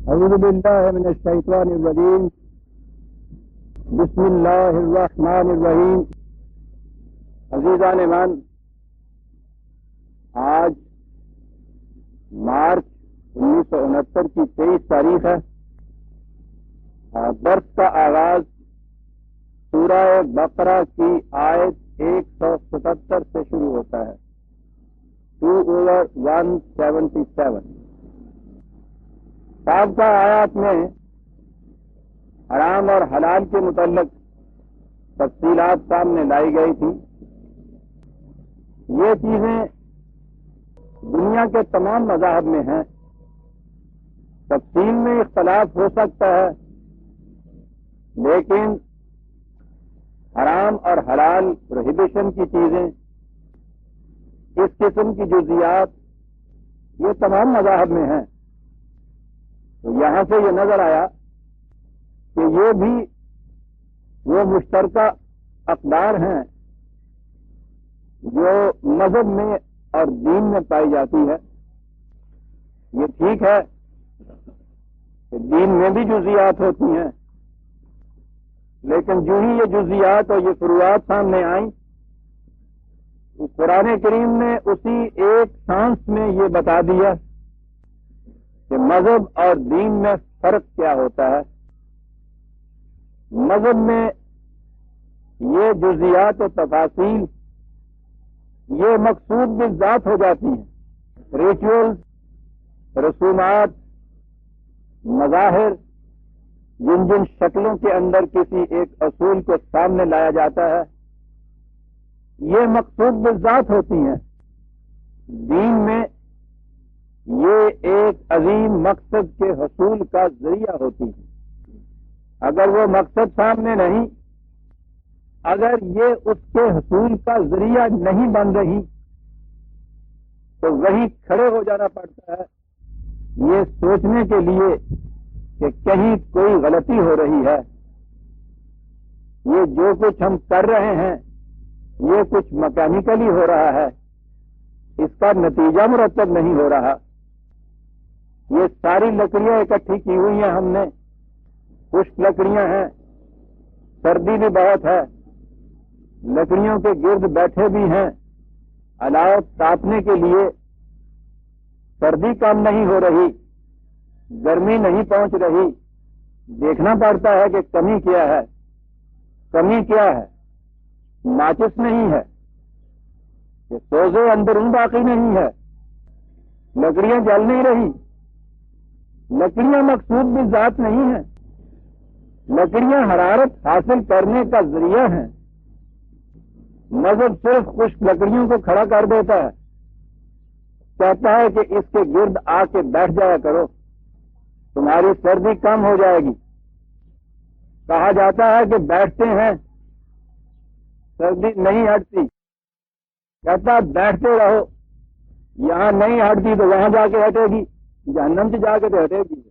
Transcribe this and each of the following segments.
اعوذ باللہ من الشیطان الرجیم بسم اللہ الرحمن الرحیم. عزیزان ایمان، آج مارچ 1969 کی 23 تاریخ ہے اور درس کا آغاز سورہ بقرہ کی آیت 177 سے شروع ہوتا ہے. 2/177. سابقہ آیات میں حرام اور حلال کے متعلق تفصیلات سامنے لائی گئی تھی. یہ چیزیں دنیا کے تمام مذاہب میں ہیں. تفصیل میں اختلاف ہو سکتا ہے، لیکن حرام اور حلال پروہیبیشن کی چیزیں، اس قسم کی جزیات، یہ تمام مذاہب میں ہیں. تو یہاں سے یہ نظر آیا کہ یہ بھی وہ مشترکہ اقدار ہیں جو مذہب میں اور دین میں پائی جاتی ہے. یہ ٹھیک ہے کہ دین میں بھی جزیات ہوتی ہیں، لیکن جو ہی یہ جزیات اور یہ فروعات سامنے آئیں، قرآن کریم نے اسی ایک سانس میں یہ بتا دیا کہ مذہب اور دین میں فرق کیا ہوتا ہے. مذہب میں یہ جزیات و تفاصیل یہ مقصود بالذات ہو جاتی ہیں. ریچولز، رسومات، مظاہر، جن جن شکلوں کے اندر کسی ایک اصول کو سامنے لایا جاتا ہے، یہ مقصود بالذات ہوتی ہیں. دین میں یہ ایک عظیم مقصد کے حصول کا ذریعہ ہوتی ہے. اگر وہ مقصد سامنے نہیں، اگر یہ اس کے حصول کا ذریعہ نہیں بن رہی، تو وہی کھڑے ہو جانا پڑتا ہے یہ سوچنے کے لیے کہ کہیں کوئی غلطی ہو رہی ہے. یہ جو کچھ ہم کر رہے ہیں یہ کچھ مکینیکلی ہو رہا ہے، اس کا نتیجہ مرتب نہیں ہو رہا. یہ ساری لکڑیاں اکٹھی کی ہوئی ہیں ہم نے، خشک لکڑیاں ہیں، سردی بھی بہت ہے، لکڑیوں کے گرد بیٹھے بھی ہیں علاوہ تاپنے کے لیے. سردی کم نہیں ہو رہی، گرمی نہیں پہنچ رہی. دیکھنا پڑتا ہے کہ کمی کیا ہے. کمی کیا ہے؟ ماچس نہیں ہے کہ سوزے اندرون باقی نہیں ہے، لکڑیاں جل نہیں رہی. لکڑیاں مقصود بھی ذات نہیں ہیں، لکڑیاں حرارت حاصل کرنے کا ذریعہ ہیں. مذہب صرف خشک لکڑیوں کو کھڑا کر دیتا ہے، کہتا ہے کہ اس کے گرد آ کے بیٹھ جایا کرو، تمہاری سردی کم ہو جائے گی. کہا جاتا ہے کہ بیٹھتے ہیں سردی نہیں ہٹتی، کہتا بیٹھتے رہو، یہاں نہیں ہٹتی تو وہاں جا کے ہٹے گی، جہنم سے جا کے تو ہٹے گی.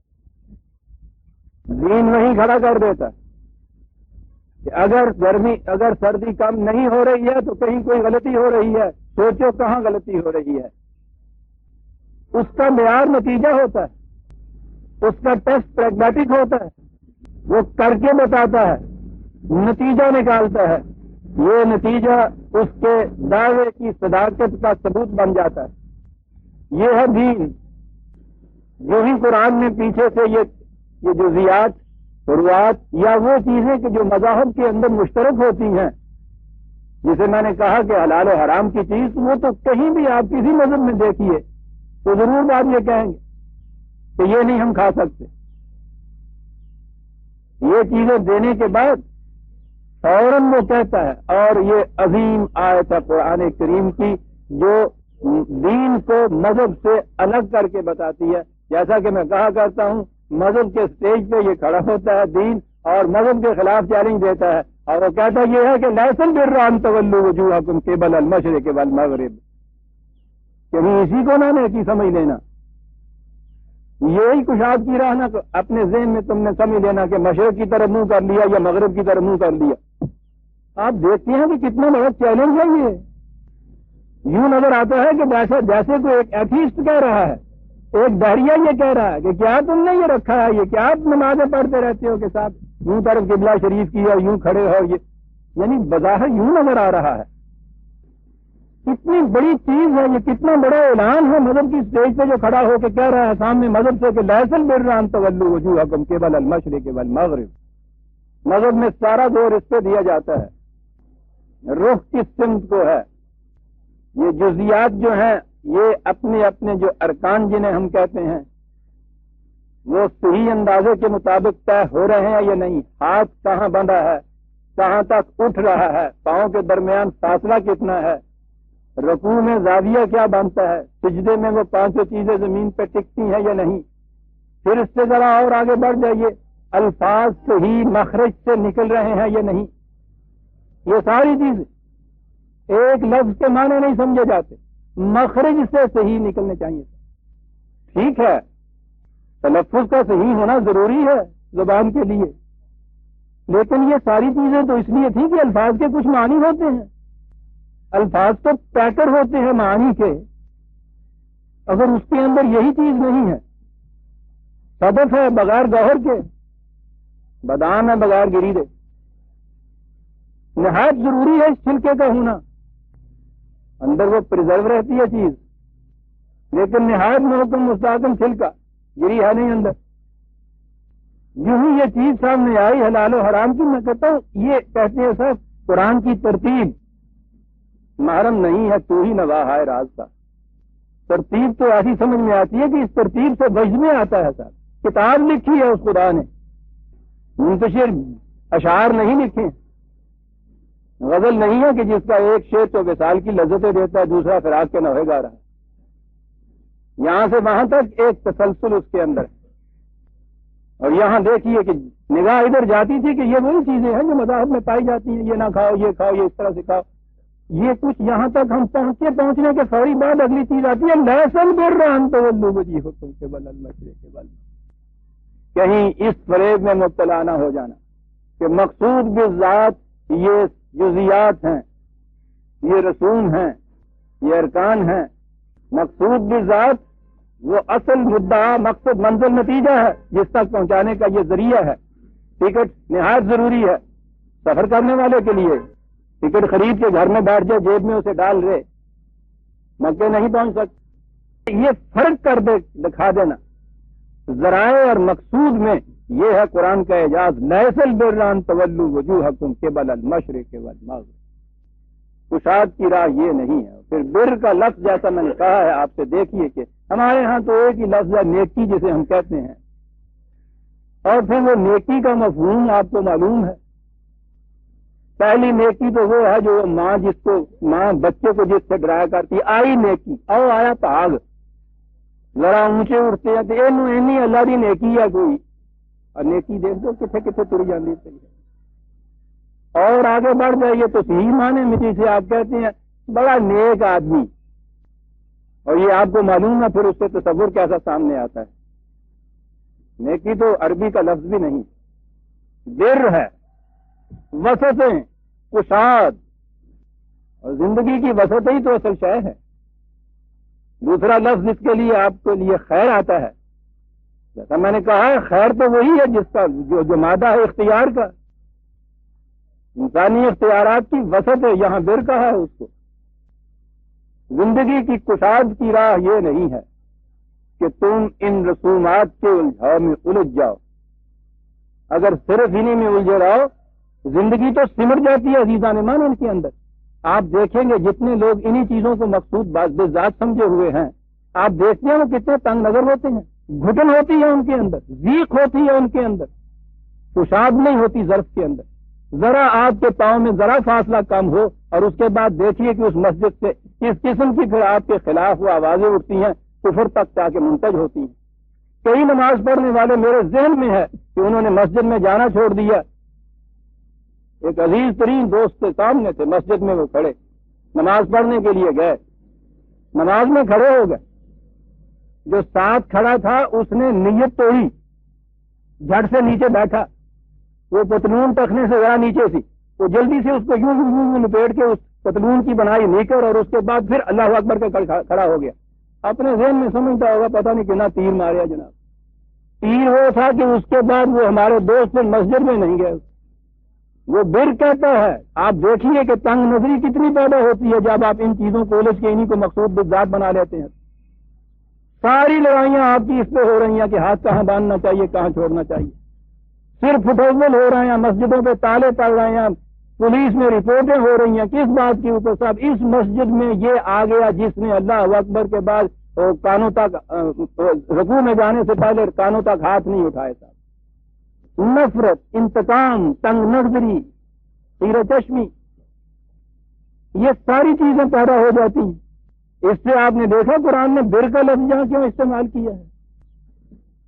دین وہیں کھڑا کر دیتا کہ اگر سردی کم نہیں ہو رہی ہے تو کہیں کوئی غلطی ہو رہی ہے. سوچو کہاں غلطی ہو رہی ہے. اس کا معیار نتیجہ ہوتا ہے، اس کا ٹیسٹ پریگمیٹک ہوتا ہے. وہ کر کے بتاتا ہے، نتیجہ نکالتا ہے. یہ نتیجہ اس کے دعوے کی صداقت کا ثبوت بن جاتا ہے. یہ ہے دین. جو ہی قرآن نے پیچھے سے یہ جزیات، فروعات یا وہ چیزیں کہ جو مذاہب کے اندر مشترک ہوتی ہیں، جسے میں نے کہا کہ حلال و حرام کی چیز، وہ تو کہیں بھی آپ کسی مذہب میں دیکھیے تو ضرور بات یہ کہیں گے کہ یہ نہیں ہم کھا سکتے. یہ چیزیں دینے کے بعد فوراً وہ کہتا ہے، اور یہ عظیم آیت ہے قرآن کریم کی جو دین کو مذہب سے الگ کر کے بتاتی ہے. جیسا کہ میں کہا کرتا ہوں، مذہب کے سٹیج پہ یہ کھڑا ہوتا ہے دین، اور مذہب کے خلاف چیلنج دیتا ہے، اور وہ کہتا یہ ہے کہ لیسن البر ان تولوا وجوہکم قبل المشرق والمغرب. کہیں اسی کو نہ نیکی سمجھ لینا، یہی کشاد کی راہ نہ اپنے ذہن میں تم نے سمجھ لینا کہ مشرق کی طرف منہ کر لیا یا مغرب کی طرف منہ کر لیا. آپ دیکھتے ہیں کہ کتنا بڑا چیلنج ہے. یہ یوں نظر آتا ہے کہ جیسے کوئی ایک ایتھیسٹ کہہ رہا ہے ایک دہریہ یہ کہہ رہا ہے کہ کیا تم نے یہ رکھا ہے، یہ کیا آپ نمازیں پڑھتے رہتے ہو کے ساتھ یوں طرف قبلہ شریف کی اور یوں کھڑے ہو، یہ یعنی بظاہر یوں نظر آ رہا ہے. کتنی بڑی چیز ہے یہ، کتنا بڑا اعلان ہے مذہب کی اسٹیج پہ جو کھڑا ہو کے کہہ رہا ہے سامنے مذہب سے کہ لیس البر ان تولوا وجوہکم قبل المشرق والمغرب. مذہب میں سارا زور اس پہ دیا جاتا ہے رخ کس سمت کو ہے. یہ جزیات جو ہیں یہ اپنے اپنے جو ارکان جنہیں ہم کہتے ہیں وہ صحیح اندازے کے مطابق طے ہو رہے ہیں یا نہیں. ہاتھ کہاں بندھا ہے، کہاں تک اٹھ رہا ہے، پاؤں کے درمیان فاصلہ کتنا ہے، رکوع میں زاویہ کیا بنتا ہے، سجدے میں وہ پانچوں چیزیں زمین پہ ٹکتی ہیں یا نہیں. پھر اس سے ذرا اور آگے بڑھ جائیے، الفاظ صحیح مخرج سے نکل رہے ہیں یا نہیں. یہ ساری چیزیں ایک لفظ کے معنی نہیں سمجھے جاتے، مخرج سے صحیح نکلنے چاہیے. ٹھیک ہے تلفظ کا صحیح ہونا ضروری ہے زبان کے لیے، لیکن یہ ساری چیزیں تو اس لیے تھی کہ الفاظ کے کچھ معنی ہوتے ہیں، الفاظ تو پیٹر ہوتے ہیں معانی کے. اگر اس کے اندر یہی چیز نہیں ہے، صدف ہے بغیر گوہر کے، بادام ہے بغیر گریدے. نہایت ضروری ہے اس چھلکے کا ہونا، اندر وہ پرزرو رہتی ہے چیز، لیکن نہایت محکم مستحکم چھلکا، گری ہے نہیں اندر. یوں ہی یہ چیز سامنے آئی حلال و حرام کی. میں کہتا ہوں یہ کہتے ہیں صاحب قرآن کی ترتیب محرم نہیں ہے، تو ہی نواح ہے راز کا. ترتیب تو ایسی سمجھ میں آتی ہے کہ اس ترتیب سے وجد میں آتا ہے صاحب. کتاب لکھی ہے اس خدا نے، منتشر اشعار نہیں لکھے. غزل نہیں ہے کہ جس کا ایک شعر تو وصال کی لذتیں دیتا ہے، دوسرا فراق کے نوحے گا رہا ہے. یہاں سے وہاں تک ایک تسلسل اس کے اندر ہے. اور یہاں دیکھیے کہ نگاہ ادھر جاتی تھی کہ یہ وہی چیزیں ہیں جو مذاہب میں پائی جاتی ہیں، یہ نہ کھاؤ، یہ کھاؤ، یہ اس طرح سے کھاؤ. یہ کچھ یہاں تک ہم پہنچنے کے فوری بعد اگلی چیز آتی ہے لیس البر ان تولوا وجوہکم قبل المشرق والمغرب. کہیں اس فریب میں مبتلا نہ ہو جانا کہ مقصود بالذات یہ جزیات ہیں، یہ رسوم ہیں، یہ ارکان ہیں. مقصود بالذات وہ اصل مدعا، مقصد، منزل، نتیجہ ہے جس تک پہنچانے کا یہ ذریعہ ہے. ٹکٹ نہایت ضروری ہے سفر کرنے والے کے لیے. ٹکٹ خرید کے گھر میں بیٹھ جائے، جیب میں اسے ڈال رہے، مکے نہیں پہنچ سکتے. یہ فرق کر دکھا دینا ذرائع اور مقصود میں. یہ ہے قرآن کا اعجاز. لیس البر ان تولوا وجوہکم قبل المشرق والمغرب. کشاد کی راہ یہ نہیں ہے. پھر بر کا لفظ جیسا میں نے کہا ہے آپ سے، دیکھیے کہ ہمارے ہاں تو ایک ہی لفظ ہے نیکی جسے ہم کہتے ہیں، اور پھر وہ نیکی کا مفہوم آپ کو معلوم ہے. پہلی نیکی تو وہ ہے جو ماں بچے کو جس سے ڈرایا کرتی، آئی نیکی، او آیا پاگ، ذرا اونچے اٹھتے ہیں تو اینی اللہ دی نیکی ہے کوئی، اور نیکی دیکھ دو کتنے کتنے تری جاتی ہے. اور آگے بڑھ جائیے تو صحیح معنی میں جسے آپ کہتے ہیں بڑا نیک آدمی، اور یہ آپ کو معلوم ہے پھر اس سے تصور کیسا سامنے آتا ہے. نیکی تو عربی کا لفظ بھی نہیں، بر ہے، وسطیں، کشاد، اور زندگی کی وسط ہی تو اصل شے ہے. دوسرا لفظ جس کے لیے آپ کے لیے خیر آتا ہے، جیسا میں نے کہا ہے خیر تو وہی ہے جس کا جو مادہ ہے اختیار کا، انسانی اختیارات کی وسط ہے. یہاں بر کہا ہے اس کو. زندگی کی کشاد کی راہ یہ نہیں ہے کہ تم ان رسومات کے الجھاؤ میں الجھ جاؤ. اگر صرف انہی میں الجھے رہو زندگی تو سمٹ جاتی ہے عزیزان مان ان کے اندر. آپ دیکھیں گے جتنے لوگ انہی چیزوں کو مقصود بذات سمجھے ہوئے ہیں، آپ دیکھتے ہیں وہ کتنے تنگ نظر ہوتے ہیں. گھٹن ہوتی ہے ان کے اندر، ضیق ہوتی ہے ان کے اندر، کشاد نہیں ہوتی ظرف کے اندر. ذرا آپ کے پاؤں میں ذرا فاصلہ کم ہو اور اس کے بعد دیکھیے کہ اس مسجد سے کس قسم کی پھر آپ کے خلاف وہ آوازیں اٹھتی ہیں، کفر تک جا کے منتج ہوتی ہیں. کئی نماز پڑھنے والے میرے ذہن میں ہے کہ انہوں نے مسجد میں جانا چھوڑ دیا. ایک عزیز ترین دوست کے سامنے تھے، مسجد میں وہ کھڑے، نماز پڑھنے کے لیے گئے، نماز میں کھڑے ہو گئے. جو ساتھ کھڑا تھا اس نے نیت توڑی، جھٹ سے نیچے بیٹھا. وہ پتلون ٹخنے سے ذرا نیچے تھی، وہ جلدی سے اس کو یوں لپیٹ کے اس پتلون کی بنائی نیکر، اور اس کے بعد پھر اللہ اکبر کے کھڑا ہو گیا. اپنے ذہن میں سمجھتا ہوگا پتہ نہیں کتنا تیر ماریا جناب. تیر وہ تھا کہ اس کے بعد وہ ہمارے دوست پھر مسجد میں نہیں گئے. وہ بر کہتا ہے. آپ دیکھیے کہ تنگ نظری کتنی پیدا ہوتی ہے جب آپ ان چیزوں کو الجھ کے انہیں کو مقصود بالذات بنا لیتے ہیں. ساری لڑائیاں آپ کی اس پہ ہو رہی ہیں کہ ہاتھ کہاں باندھنا چاہیے کہاں چھوڑنا چاہیے. صرف فٹوزل ہو رہے ہیں, مسجدوں پہ تالے پڑ رہے ہیں, پولیس میں رپورٹیں ہو رہی ہیں. کس بات کے اوپر صاحب؟ اس مسجد میں یہ آ گیا جس نے اللہ اکبر کے بعد کانوں تک رکوع میں جانے سے پہلے کانوں تک ہاتھ نہیں اٹھائے صاحب. نفرت, انتقام, تنگ نظری, تیر چشمی, یہ ساری چیزیں پیدا ہو جاتی ہیں. اس سے آپ نے دیکھا قرآن نے بر کا لفظ یہاں کیوں استعمال کیا ہے.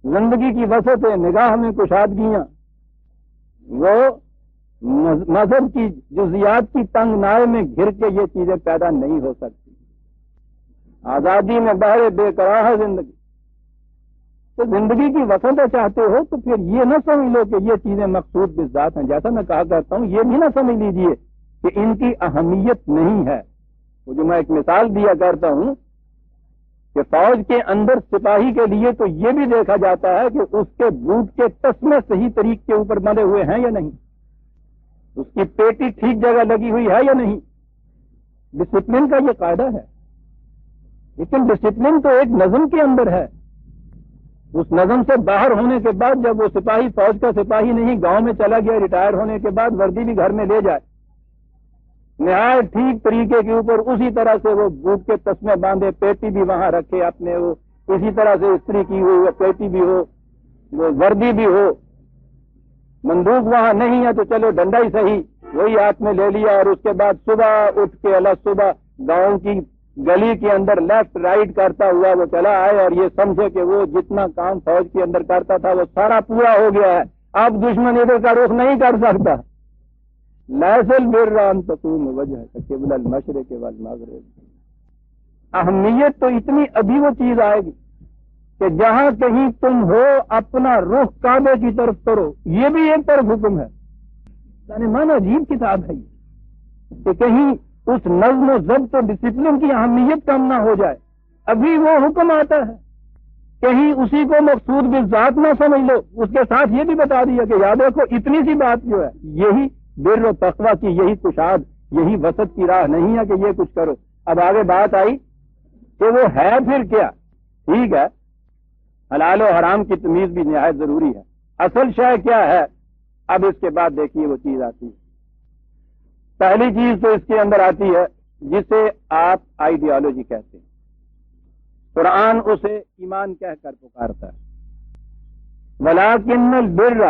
زندگی کی وسعتیں, نگاہ میں کشادگیاں, وہ مذہب کی جزیات کی تنگ نائے میں گھر کے یہ چیزیں پیدا نہیں ہو سکتی. آزادی میں بہرے بے قرار ہے زندگی. تو زندگی کی وسعتیں چاہتے ہو تو پھر یہ نہ سمجھ لو کہ یہ چیزیں مقصود بالذات ہیں. جیسا میں کہا کرتا ہوں, یہ بھی نہ سمجھ لیجئے کہ ان کی اہمیت نہیں ہے. وہ جو میں ایک مثال دیا کرتا ہوں کہ فوج کے اندر سپاہی کے لیے تو یہ بھی دیکھا جاتا ہے کہ اس کے بوٹ کے تسمے صحیح طریقے کے اوپر بندھے ہوئے ہیں یا نہیں, اس کی پیٹی ٹھیک جگہ لگی ہوئی ہے یا نہیں. ڈسپلن کا یہ قاعدہ ہے. لیکن ڈسپلن تو ایک نظم کے اندر ہے. اس نظم سے باہر ہونے کے بعد جب وہ سپاہی فوج کا سپاہی نہیں, گاؤں میں چلا گیا, ریٹائر ہونے کے بعد وردی بھی گھر میں لے جائے, نہایت ٹھیک طریقے کے اوپر اسی طرح سے وہ بوٹ کے تسمے باندھے, پیٹی بھی وہاں رکھے اپنے, وہ اسی طرح سے استری کی ہوئی وہ پیٹی بھی ہو, وہ وردی بھی ہو. بندوق وہاں نہیں ہے تو چلو ڈنڈا ہی صحیح وہی ہاتھ میں لے لیا, اور اس کے بعد صبح اٹھ کے صبح گاؤں کی گلی کے اندر لیفٹ رائٹ کرتا ہوا وہ چلا آئے, اور یہ سمجھے کہ وہ جتنا کام فوج کے اندر کرتا تھا وہ سارا پورا ہو گیا ہے. اب دشمن ادھر کا رخ نہیں کر سکتا. لیسل بران تقوم وجہ قبل المشرق والمغرب. اہمیت تو اتنی ابھی وہ چیز آئے گی کہ جہاں کہیں تم ہو اپنا رخ کعبے کی طرف کرو. یہ بھی ایک طرف حکم ہے. یعنی مانا عجیب کتاب ہے یہ کہ کہیں اس نظم و ضبط و ڈسپلن کی اہمیت کم نہ ہو جائے. ابھی وہ حکم آتا ہے, کہیں اسی کو مقصود بالذات نہ سمجھ لو. اس کے ساتھ یہ بھی بتا دیا کہ یاد رکھو اتنی سی بات جو ہے یہی بر و تقویٰ کی, یہی کشاد, یہی وسط کی راہ نہیں ہے کہ یہ کچھ کرو. اب آگے بات آئی کہ وہ ہے پھر کیا. ٹھیک ہے, حلال و حرام کی تمیز بھی نہایت ضروری ہے. اصل شے کیا ہے؟ اب اس کے بعد دیکھیے وہ چیز آتی ہے. پہلی چیز تو اس کے اندر آتی ہے جسے آپ آئیڈیالوجی کہتے ہیں. قرآن اسے ایمان کہہ کر پکارتا ہے. وَلَٰكِنَّ الْبِرَّ,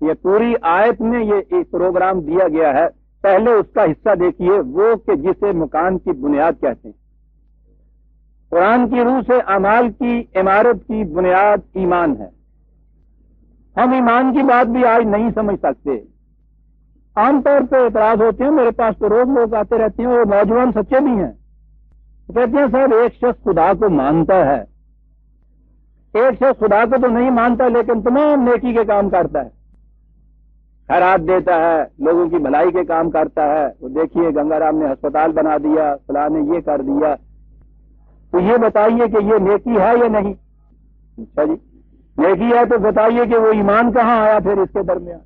یہ پوری آیت میں یہ ایک پروگرام دیا گیا ہے. پہلے اس کا حصہ دیکھیے, وہ کہ جسے مکان کی بنیاد کہتے ہیں. قرآن کی روح سے اعمال کی عمارت کی بنیاد ایمان ہے. ہم ایمان کی بات بھی آج نہیں سمجھ سکتے. عام طور پہ اعتراض ہوتے ہیں, میرے پاس تو روز لوگ آتے رہتے ہیں, وہ نوجوان سچے بھی ہیں, کہتے ہیں صاحب ایک شخص خدا کو مانتا ہے, ایک شخص خدا کو تو نہیں مانتا لیکن تمام نیکی کے کام کرتا ہے, خیرات دیتا ہے, لوگوں کی بھلائی کے کام کرتا ہے. وہ دیکھیے گنگا رام نے ہسپتال بنا دیا, فلاں نے یہ کر دیا. تو یہ بتائیے کہ یہ نیکی ہے یا نہیں؟ اچھا جی, نیکی ہے تو بتائیے کہ وہ ایمان کہاں آیا پھر اس کے درمیان,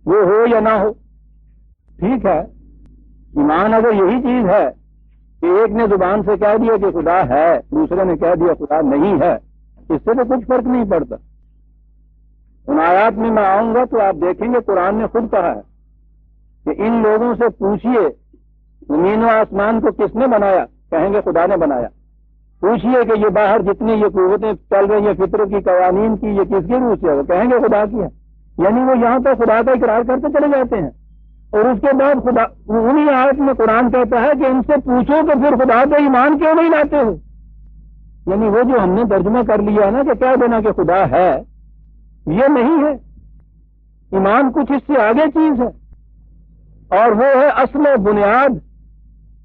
وہ ہو یا نہ ہو. ٹھیک ہے, ایمان اگر یہی چیز ہے کہ ایک نے زبان سے کہہ دیا کہ خدا ہے, دوسرے نے کہہ دیا خدا نہیں ہے, اس سے تو کچھ فرق نہیں پڑتا. ان آیات میں میں آؤں گا تو آپ دیکھیں گے قرآن نے خود کہا ہے کہ ان لوگوں سے پوچھئے زمین و آسمان کو کس نے بنایا, کہیں گے خدا نے بنایا. پوچھئے کہ یہ باہر جتنی یہ قوتیں چل رہی ہیں فطر کی قوانین کی, یہ کس کی روح سے ہے, وہ کہیں گے خدا کی ہے. یعنی وہ یہاں پہ خدا کا اقرار کرتے چلے جاتے ہیں, اور اس کے بعد خدا انہی آیت میں قرآن کہتا ہے کہ ان سے پوچھو کہ پھر خدا پہ ایمان کیوں نہیں لاتے ہو. یعنی وہ جو ہم نے ترجمہ کر لیا نا کہ کہہ دینا کہ خدا ہے, یہ نہیں ہے. ایمان کچھ اس سے آگے چیز ہے, اور وہ ہے اصل و بنیاد.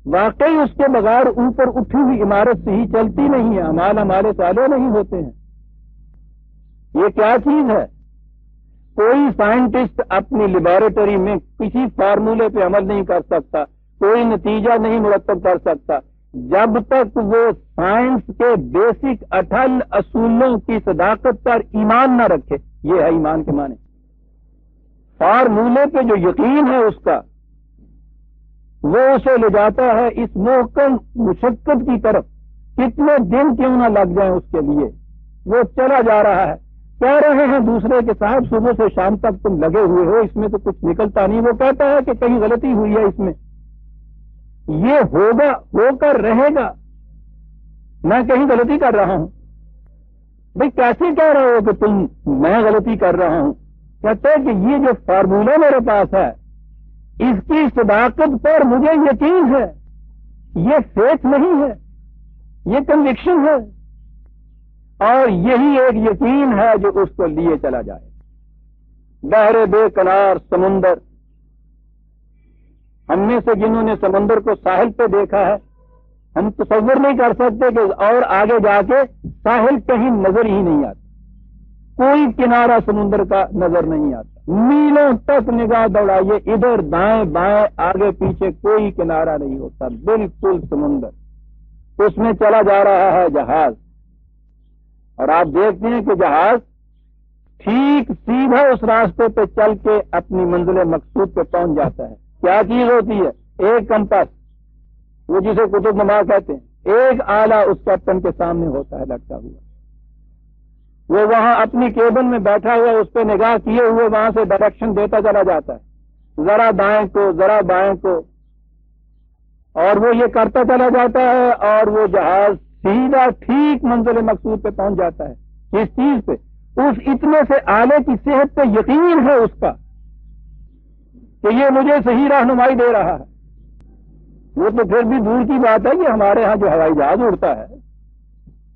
واقعی اس کے بغیر اوپر اٹھی ہوئی عمارت سے ہی چلتی نہیں ہے, اعمال ہمارے صالح نہیں ہوتے ہیں. یہ کیا چیز ہے؟ کوئی سائنٹسٹ اپنی لیبارٹری میں کسی فارمولے پہ عمل نہیں کر سکتا, کوئی نتیجہ نہیں مرتب کر سکتا. جب تک وہ سائنس کے بیسک اٹل اصولوں کی صداقت پر ایمان نہ رکھے. یہ ہے ایمان کے معنی. فارمولے پہ جو یقین ہے اس کا، وہ اسے لے جاتا ہے اس محکم مشقت کی طرف. کتنے دن کیوں نہ لگ جائیں اس کے لیے، وہ چلا جا رہا ہے. کہہ رہے ہیں دوسرے کے صاحب صبح سے شام تک تم لگے ہوئے ہو، اس میں تو کچھ نکلتا نہیں. وہ کہتا ہے کہ کہیں غلطی ہوئی ہے اس میں. یہ ہوگا، ہو کر رہے گا. میں کہیں غلطی کر رہا ہوں. بھئی کیسے کہہ رہے ہو کہ میں غلطی کر رہا ہوں؟ کہتے ہیں کہ یہ جو فارمولہ میرے پاس ہے اس کی صداقت پر مجھے یقین ہے. یہ فیتھ نہیں ہے، یہ کنوکشن ہے. اور یہی ایک یقین ہے جو اس کو لیے چلا جائے. بحر بے کنار سمندر، ہم میں سے جنہوں نے سمندر کو ساحل پہ دیکھا ہے، ہم تصور نہیں کر سکتے کہ اور آگے جا کے ساحل کہیں نظر ہی نہیں آتا. کوئی کنارہ سمندر کا نظر نہیں آتا. میلوں تک نگاہ دوڑائیے، ادھر دائیں بائیں آگے پیچھے کوئی کنارہ نہیں ہوتا. بالکل سمندر. اس میں چلا جا رہا ہے جہاز، اور آپ دیکھتے ہیں کہ جہاز ٹھیک سیدھا اس راستے پہ چل کے اپنی منزل مقصود پہ پہنچ جاتا ہے. کیا چیز ہوتی ہے؟ ایک کمپس، وہ جسے قطب نما کہتے ہیں. ایک آلہ اس کیپٹن کے سامنے ہوتا ہے لٹکا ہوا. وہ وہاں اپنی کیبن میں بیٹھا ہوا اس پہ نگاہ کیے ہوئے وہاں سے ڈائریکشن دیتا چلا جاتا ہے، ذرا دائیں کو ذرا بائیں کو، اور وہ یہ کرتا چلا جاتا ہے. اور وہ جہاز سیدھا ٹھیک منزل مقصود پہ پہنچ جاتا ہے. کس چیز پہ؟ اس اتنے سے آلے کی صحت پہ یقین ہے اس کا کہ یہ مجھے صحیح رہنمائی دے رہا ہے. وہ تو پھر بھی دور کی بات ہے. یہ ہمارے ہاں جو ہوائی جہاز اڑتا ہے،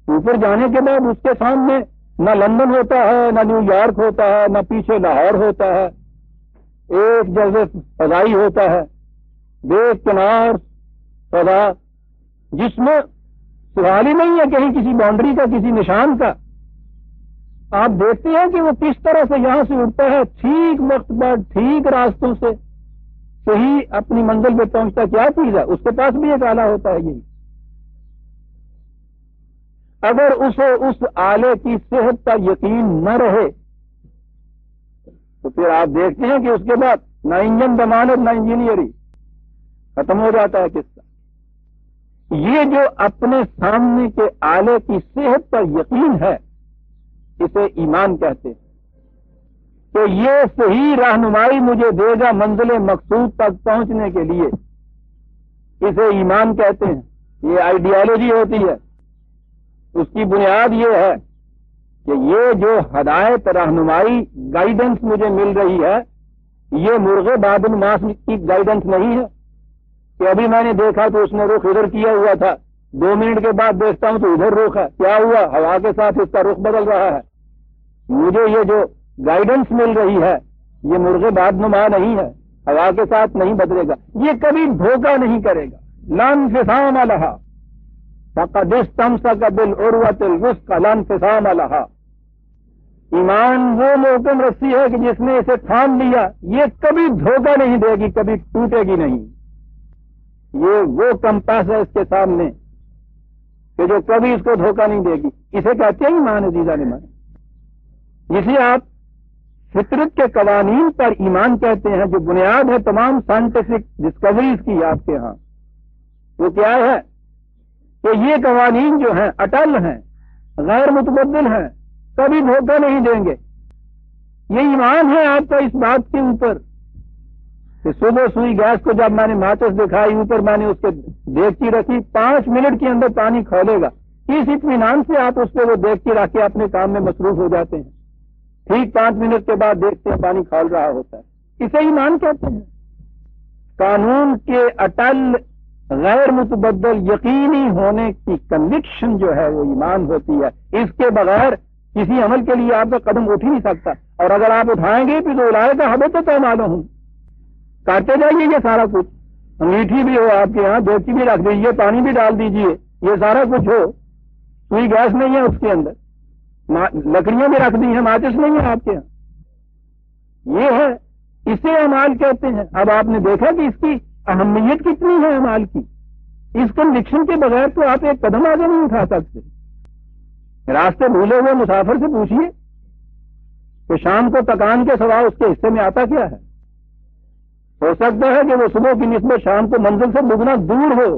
اوپر جانے کے بعد اس کے سامنے نہ لندن ہوتا ہے، نہ نیو یارک ہوتا ہے، نہ پیچھے لاہور ہوتا ہے. ایک جیسے فضائی ہوتا ہے، بے کنار فضا، جس میں سوال ہی نہیں ہے کہیں کسی باؤنڈری کا، کسی نشان کا. آپ دیکھتے ہیں کہ وہ کس طرح سے یہاں سے اڑتا ہے، ٹھیک وقت پر ٹھیک راستوں سے صحیح اپنی منزل پہ پہنچتا. کیا چیز ہے؟ اس کے پاس بھی ایک آلہ ہوتا ہے. یہی اگر اسے اس آلے کی صحت کا یقین نہ رہے تو پھر آپ دیکھتے ہیں کہ اس کے بعد نہ انجن ضمانت نہ انجینئرنگ، ختم ہو جاتا ہے قصہ. یہ جو اپنے سامنے کے آلے کی صحت پر یقین ہے، اسے ایمان کہتے ہیں. کہ یہ صحیح رہنمائی مجھے دے گا منزل مقصود تک پہنچنے کے لیے، اسے ایمان کہتے ہیں. یہ آئیڈیالوجی ہوتی ہے. اس کی بنیاد یہ ہے کہ یہ جو ہدایت، رہنمائی، گائیڈنس مجھے مل رہی ہے، یہ مرغے بادل ماس کی گائیڈنس نہیں ہے کہ ابھی میں نے دیکھا تو اس نے رخ ادھر کیا ہوا تھا، 2 منٹ کے بعد دیکھتا ہوں تو ادھر رخ ہے. کیا ہوا؟ ہوا کے ساتھ اس کا رخ بدل رہا ہے. مجھے یہ جو گائیڈنس مل رہی ہے یہ مرغے باد نما نہیں ہے، ہوا کے ساتھ نہیں بدلے گا. یہ کبھی دھوکہ نہیں کرے گا. لا انفصام لہا فقد استمسک بالعروۃ الوثقی لا انفصام لہا. ایمان وہ محکم رسی ہے کہ جس نے اسے تھام لیا، یہ کبھی دھوکہ نہیں دے گی، کبھی ٹوٹے گی نہیں. یہ وہ کمپاس ہے اس کے سامنے کہ جو کبھی اس کو دھوکہ نہیں دے گی. اسے کہتے ہیں ایمان عزیزان ایمان، جسے آپ فطرت کے قوانین پر ایمان کہتے ہیں، جو بنیاد ہے تمام سائنٹیفک ڈسکوریز کی آپ کے ہاں. وہ کیا ہے کہ یہ قوانین جو ہیں اٹل ہیں، غیر متبدل ہیں، کبھی دھوکہ نہیں دیں گے. یہ ایمان ہے آپ کا اس بات کے اوپر کہ صبح سوئی گیس کو جب میں نے ماچس دکھائی، اوپر میں نے اس کے دیگچی رکھی، 5 منٹ کے اندر پانی کھولے گا. اس اطمینان سے آپ اس پہ وہ دیگچی رکھ کے اپنے کام میں مصروف ہو جاتے ہیں. ٹھیک 5 منٹ کے بعد دیکھتے ہیں پانی کھول رہا ہوتا ہے. اسے ایمان کہتے ہیں. قانون کے اٹل، غیر متبدل، یقینی ہونے کی کنوکشن جو ہے وہ ایمان ہوتی ہے. اس کے بغیر کسی عمل کے لیے آپ کا قدم اٹھ ہی نہیں سکتا. اور اگر آپ اٹھائیں گے پھر تو لائے کا حبت تو معلوم ہوں، کرتے جائیے یہ سارا کچھ. انگیٹھی بھی ہو آپ کے یہاں، دیگچی بھی رکھ دیجیے، پانی بھی ڈال دیجیے، یہ سارا کچھ ہو. کوئی گیس نہیں ہے اس کے اندر، لکڑیاں بھی رکھ دی ہیں، ماچس نہیں ہے آپ کے یہاں. یہ ہے، اسے اعمال کہتے ہیں. اب آپ نے دیکھا کہ اس کی اہمیت کتنی ہے اعمال کی. اس کنوکشن کے بغیر تو آپ ایک قدم آگے نہیں اٹھا سکتے. راستے بھولے ہوئے مسافر سے پوچھیے کہ شام کو تکان کے سوا اس کے حصے میں آتا کیا ہے. ہو سکتا ہے کہ وہ صبح کی نسبت شام کو منزل سے دگنا دور ہو.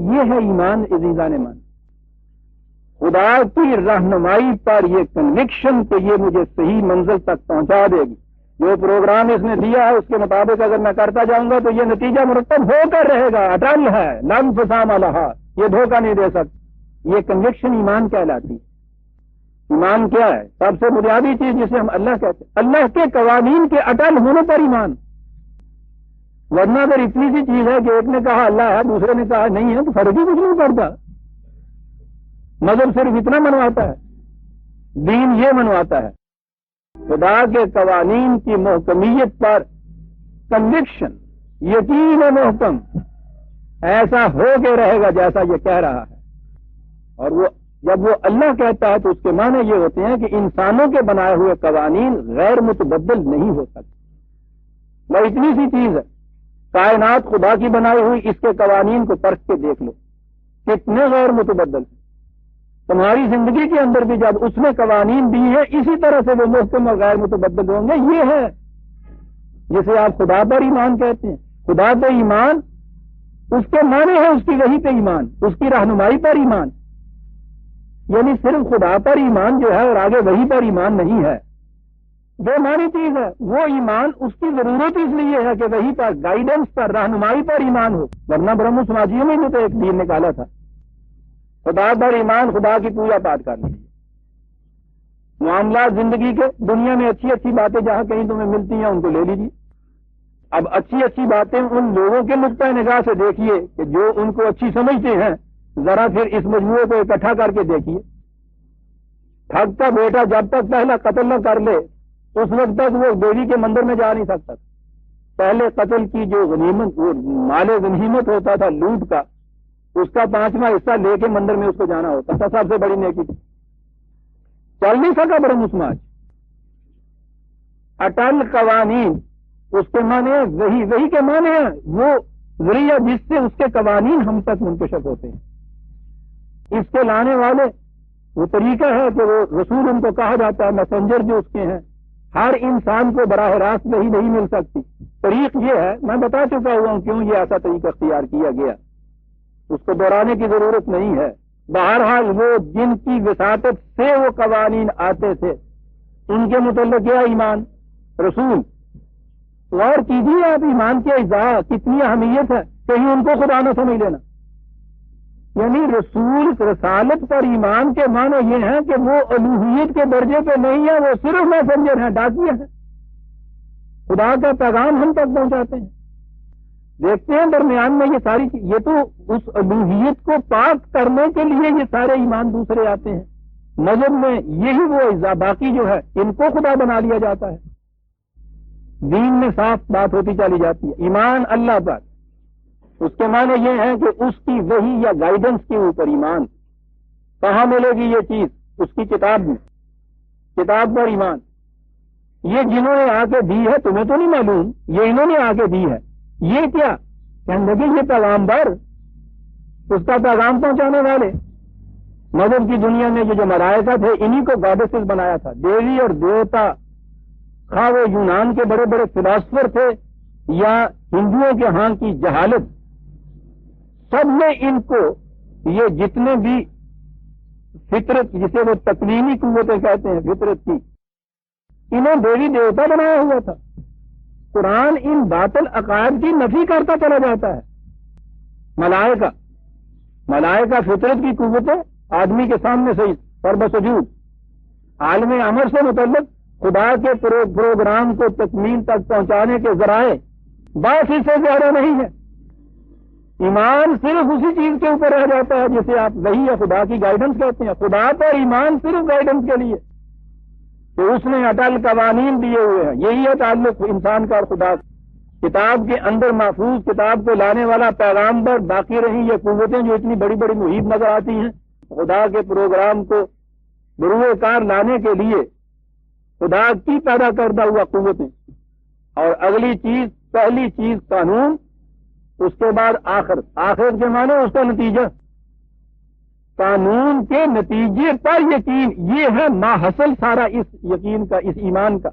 یہ ہے ایمان عزیزان ایمان. خدا کی رہنمائی پر یہ کنوکشن کہ یہ مجھے صحیح منزل تک پہنچا دے گی. جو پروگرام اس نے دیا ہے اس کے مطابق اگر میں کرتا جاؤں گا تو یہ نتیجہ مرتب ہو کر رہے گا. اٹل ہے لم فسام الہا. یہ دھوکہ نہیں دے سکتا. یہ کنوکشن ایمان کہلاتی. ایمان کیا ہے؟ سب سے بنیادی چیز جسے ہم اللہ کہتے ہیں. اللہ کے قوانین کے اٹل ہونے پر ایمان. ورنہ اگر اتنی سی چیز ہے کہ ایک نے کہا اللہ ہے دوسرے نے کہا نہیں ہے تو فرق ہی کچھ نہیں پڑتا. مذہب صرف اتنا منواتا ہے. دین یہ منواتا ہے خدا کے قوانین کی محکمیت پر کنوکشن، یقین محکم ایسا ہو کے رہے گا جیسا یہ کہہ رہا ہے. اور وہ جب وہ اللہ کہتا ہے تو اس کے معنی یہ ہوتے ہیں کہ انسانوں کے بنائے ہوئے قوانین غیر متبدل نہیں ہو سکتے. وہ اتنی سی چیز ہے کائنات خدا کی بنائی ہوئی، اس کے قوانین کو پرکھ کے دیکھ لو کتنے غیر متبدل ہیں. تمہاری زندگی کے اندر بھی جب اس نے قوانین دی ہیں اسی طرح سے وہ محکم اور غیر متبدل ہوں گے. یہ ہے جسے آپ خدا پر ایمان کہتے ہیں. خدا پہ ایمان اس کے معنی ہے اس کی وحی پہ ایمان، اس کی رہنمائی پر ایمان. یعنی صرف خدا پر ایمان جو ہے اور آگے وحی پر ایمان نہیں ہے. جو معنی چیز ہے وہ ایمان اس کی ضرورت اس لیے ہے کہ وحی پر، گائیڈنس پر، رہنمائی پر ایمان ہو. ورنہ برہم سماجیوں میں تو ایک دین نکالا تھا. خدا پر ایمان، خدا کی پوجا پاٹ کرنی ہے. معاملات زندگی کے دنیا میں اچھی اچھی باتیں جہاں کہیں تمہیں ملتی ہیں ان کو لے لیجیے. اب اچھی اچھی باتیں ان لوگوں کے نقطۂ نگاہ سے دیکھیے کہ جو ان کو اچھی سمجھتے ہیں. ذرا پھر اس مجموعے کو اکٹھا کر کے دیکھیے. ٹھگ کا بیٹا جب تک پہلا قتل نہ کر لے اس وقت تک وہ دیوی کے مندر میں جا نہیں سکتا. پہلے قتل کی جو غنیمت، وہ مال غنیمت ہوتا تھا لوٹ کا، اس کا 5واں حصہ لے کے مندر میں اس کو جانا ہوتا تھا. سب سے بڑی نیکی تھی. چل نہیں سکا برہم سماج. اٹل قوانین اس کے معنی ہے وہی کے معنی ہے وہ ذریعہ جس سے اس کے قوانین ہم تک منتشر ہوتے ہیں. اس کے لانے والے وہ طریقہ ہے کہ وہ رسول ان کو کہا جاتا ہے، میسنجر جو اس کے ہیں. ہر انسان کو براہ راست وہی نہیں مل سکتی. طریق یہ ہے، میں بتا چکا ہوا ہوں کیوں یہ ایسا طریقہ اختیار کیا گیا، اس کو دہرانے کی ضرورت نہیں ہے. بہرحال وہ جن کی وساطت سے وہ قوانین آتے تھے ان کے متعلق کیا ایمان. رسول غور کیجیے آپ، ایمان کے اجزاء کتنی اہمیت ہے، کہیں ان کو خدا نہ سمجھ لینا. یعنی رسول رسالت پر ایمان کے معنی یہ ہیں کہ وہ الوہیت کے درجے پہ نہیں ہے، وہ صرف میسنجر ہیں، ڈاکیے ہیں. خدا کا پیغام ہم تک پہنچاتے ہیں. دیکھتے ہیں درمیان میں یہ ساری یہ تو اس الوہیت کو پاک کرنے کے لیے یہ سارے ایمان دوسرے آتے ہیں. مذہب میں یہی وہ اجزاء، باقی جو ہے ان کو خدا بنا لیا جاتا ہے. دین میں صاف بات ہوتی چلی جاتی ہے. ایمان اللہ پر، اس کے معنی یہ ہے کہ اس کی وحی یا گائیڈنس کے اوپر ایمان. کہاں ملے گی یہ چیز؟ اس کی کتاب میں. کتاب پر ایمان. یہ جنہوں نے آ کے دی ہے تمہیں تو نہیں معلوم، یہ انہوں نے آ کے دی ہے. یہ کیا کہنے لگے؟ یہ پیغامبر، اس کا پیغام پہنچانے والے. مذہب کی دنیا میں یہ جو ملائکہ تھے انہی کو گاڈیسز بنایا تھا. دیوی اور دیوتا، خواہ وہ یونان کے بڑے بڑے فلاسفر تھے یا ہندوؤں کے ہاں کی جہالت، سب نے ان کو یہ جتنے بھی فطرت جسے وہ تکوینی قوتیں کہتے ہیں فطرت کی، انہیں دیوی دیوتا بنایا ہوا تھا. قرآن ان باطل عقائد کی نفی کرتا چلا جاتا ہے. ملائکہ فطرت کی قوتیں آدمی کے سامنے سے پر بسجود. عالم امر سے متعلق خدا کے پروگرام کو تکمیل تک پہنچانے کے ذرائع بس اس سے زیادہ نہیں ہے. ایمان صرف اسی چیز کے اوپر رہ جاتا ہے جسے آپ وہی یا خدا کی گائیڈنس کہتے ہیں. خدا پر ایمان صرف گائیڈنس کے لیے کہ اس نے اٹل قوانین دیے ہوئے ہیں. یہی ہے تعلق انسان کا اور خدا کا. کتاب کے اندر محفوظ کتاب کو لانے والا پیغامبر، باقی رہی یہ قوتیں جو اتنی بڑی بڑی محیط نظر آتی ہیں. خدا کے پروگرام کو بروئے کار لانے کے لیے خدا کی پیدا کردہ ہوا قوتیں. اور اگلی چیز، پہلی چیز قانون، اس کے بعد آخرت کے معنی اس کا نتیجہ، قانون کے نتیجے پر یقین، یہ ہے ماحصل سارا اس یقین کا، اس ایمان کا،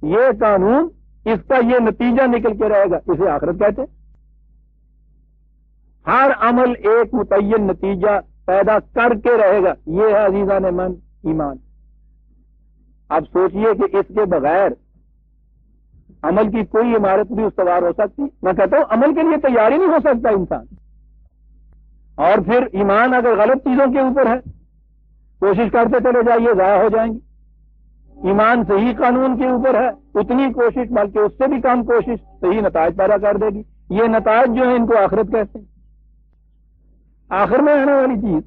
یہ قانون، اس کا یہ نتیجہ نکل کے رہے گا، اسے آخرت کہتے ہیں۔ ہر عمل ایک متعین نتیجہ پیدا کر کے رہے گا، یہ ہے عزیزان من ایمان۔ اب سوچئے کہ اس کے بغیر عمل کی کوئی عمارت بھی استوار ہو سکتی؟ میں کہتا ہوں عمل کے لیے تیار ہی نہیں ہو سکتا انسان۔ اور پھر ایمان اگر غلط چیزوں کے اوپر ہے، کوشش کرتے چلے جائیے، ضائع ہو جائیں گی۔ ایمان صحیح قانون کے اوپر ہے، اتنی کوشش بلکہ اس سے بھی کم کوشش صحیح نتائج پیدا کر دے گی۔ یہ نتائج جو ہیں ان کو آخرت کہتے ہیں، آخر میں آنے والی چیز۔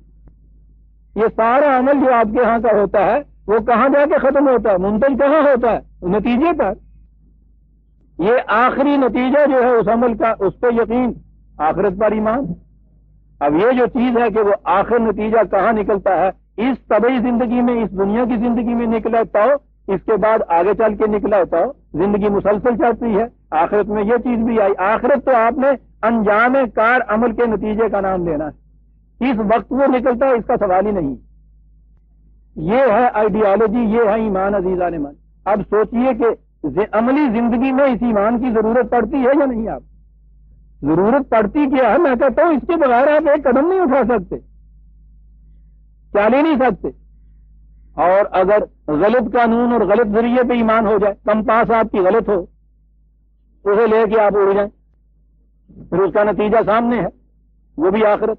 یہ سارا عمل جو آپ کے ہاں کا ہوتا ہے وہ کہاں جا کے ختم ہوتا ہے، منتج کہاں ہوتا ہے؟ نتیجے پر۔ یہ آخری نتیجہ جو ہے اس عمل کا، اس پہ یقین، آخرت پر ایمان۔ اب یہ جو چیز ہے کہ وہ آخر نتیجہ کہاں نکلتا ہے، اس طبعی زندگی میں، اس دنیا کی زندگی میں نکلا تو اس کے بعد آگے چل کے نکلا تو زندگی مسلسل چلتی ہے۔ آخرت میں یہ چیز بھی آئی۔ آخرت تو آپ نے انجام کار عمل کے نتیجے کا نام لینا ہے، اس وقت وہ نکلتا ہے اس کا سوال ہی نہیں۔ یہ ہے آئیڈیالوجی، یہ ہے ایمان عزیزان من۔ اب سوچئے کہ عملی زندگی میں اس ایمان کی ضرورت پڑتی ہے یا نہیں؟ آپ ضرورت پڑتی کیا ہے؟ میں کہتا ہوں اس کے بغیر آپ ایک قدم نہیں اٹھا سکتے، چل ہی نہیں سکتے۔ اور اگر غلط قانون اور غلط ذریعے پہ ایمان ہو جائے، کمپاس آپ کی غلط ہو، اسے لے کے آپ اڑ جائیں، پھر اس کا نتیجہ سامنے ہے، وہ بھی آخرت۔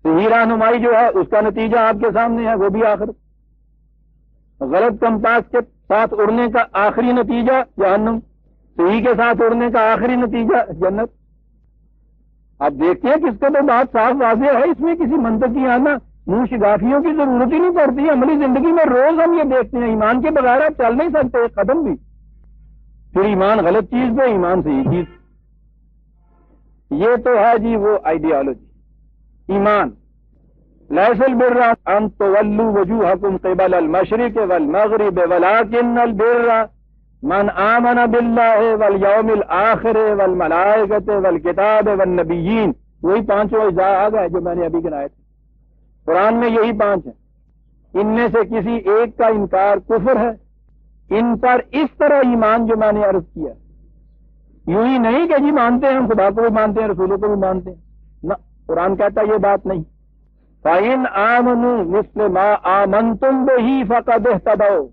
صحیح رہنمائی جو ہے اس کا نتیجہ آپ کے سامنے ہے، وہ بھی آخرت۔ غلط کمپاس کے ساتھ اڑنے کا آخری نتیجہ جہنم، صحیح کے ساتھ اڑنے کا آخری نتیجہ جنت۔ آپ دیکھتے ہیں کہ اس کا تو بات صاف واضح ہے، اس میں کسی منطق کی آنا، منہ شگافیوں کی ضرورت ہی نہیں پڑتی۔ عملی زندگی میں روز ہم یہ دیکھتے ہیں، ایمان کے بغیر آپ چل نہیں سکتے ایک قدم بھی۔ پھر ایمان غلط چیز پہ، ایمان صحیح چیز۔ یہ تو ہے جی وہ آئیڈیالوجی ایمان۔ لیس البر ان تولوا وجوہکم قبل المشرق والمغرب ولکن البر من آمن باللہ والیوم الآخر والملائکۃ والکتاب والنبیین۔ وہی پانچوں اجزاء آ گئے جو میں نے ابھی گنائے تھے، قرآن میں یہی پانچ ہیں۔ ان میں سے کسی ایک کا انکار کفر ہے۔ ان پر اس طرح ایمان جو میں نے عرض کیا، یوں ہی نہیں کہ جی مانتے ہیں، ہم خدا کو بھی مانتے ہیں، رسولوں کو بھی مانتے ہیں، نہ، قرآن کہتا ہے یہ بات نہیں۔ فَإِنْ آمَنُوا مِثْلَ مَا آمَنْتُمْ بِهِ فَقَدِ اهْتَدَوْا۔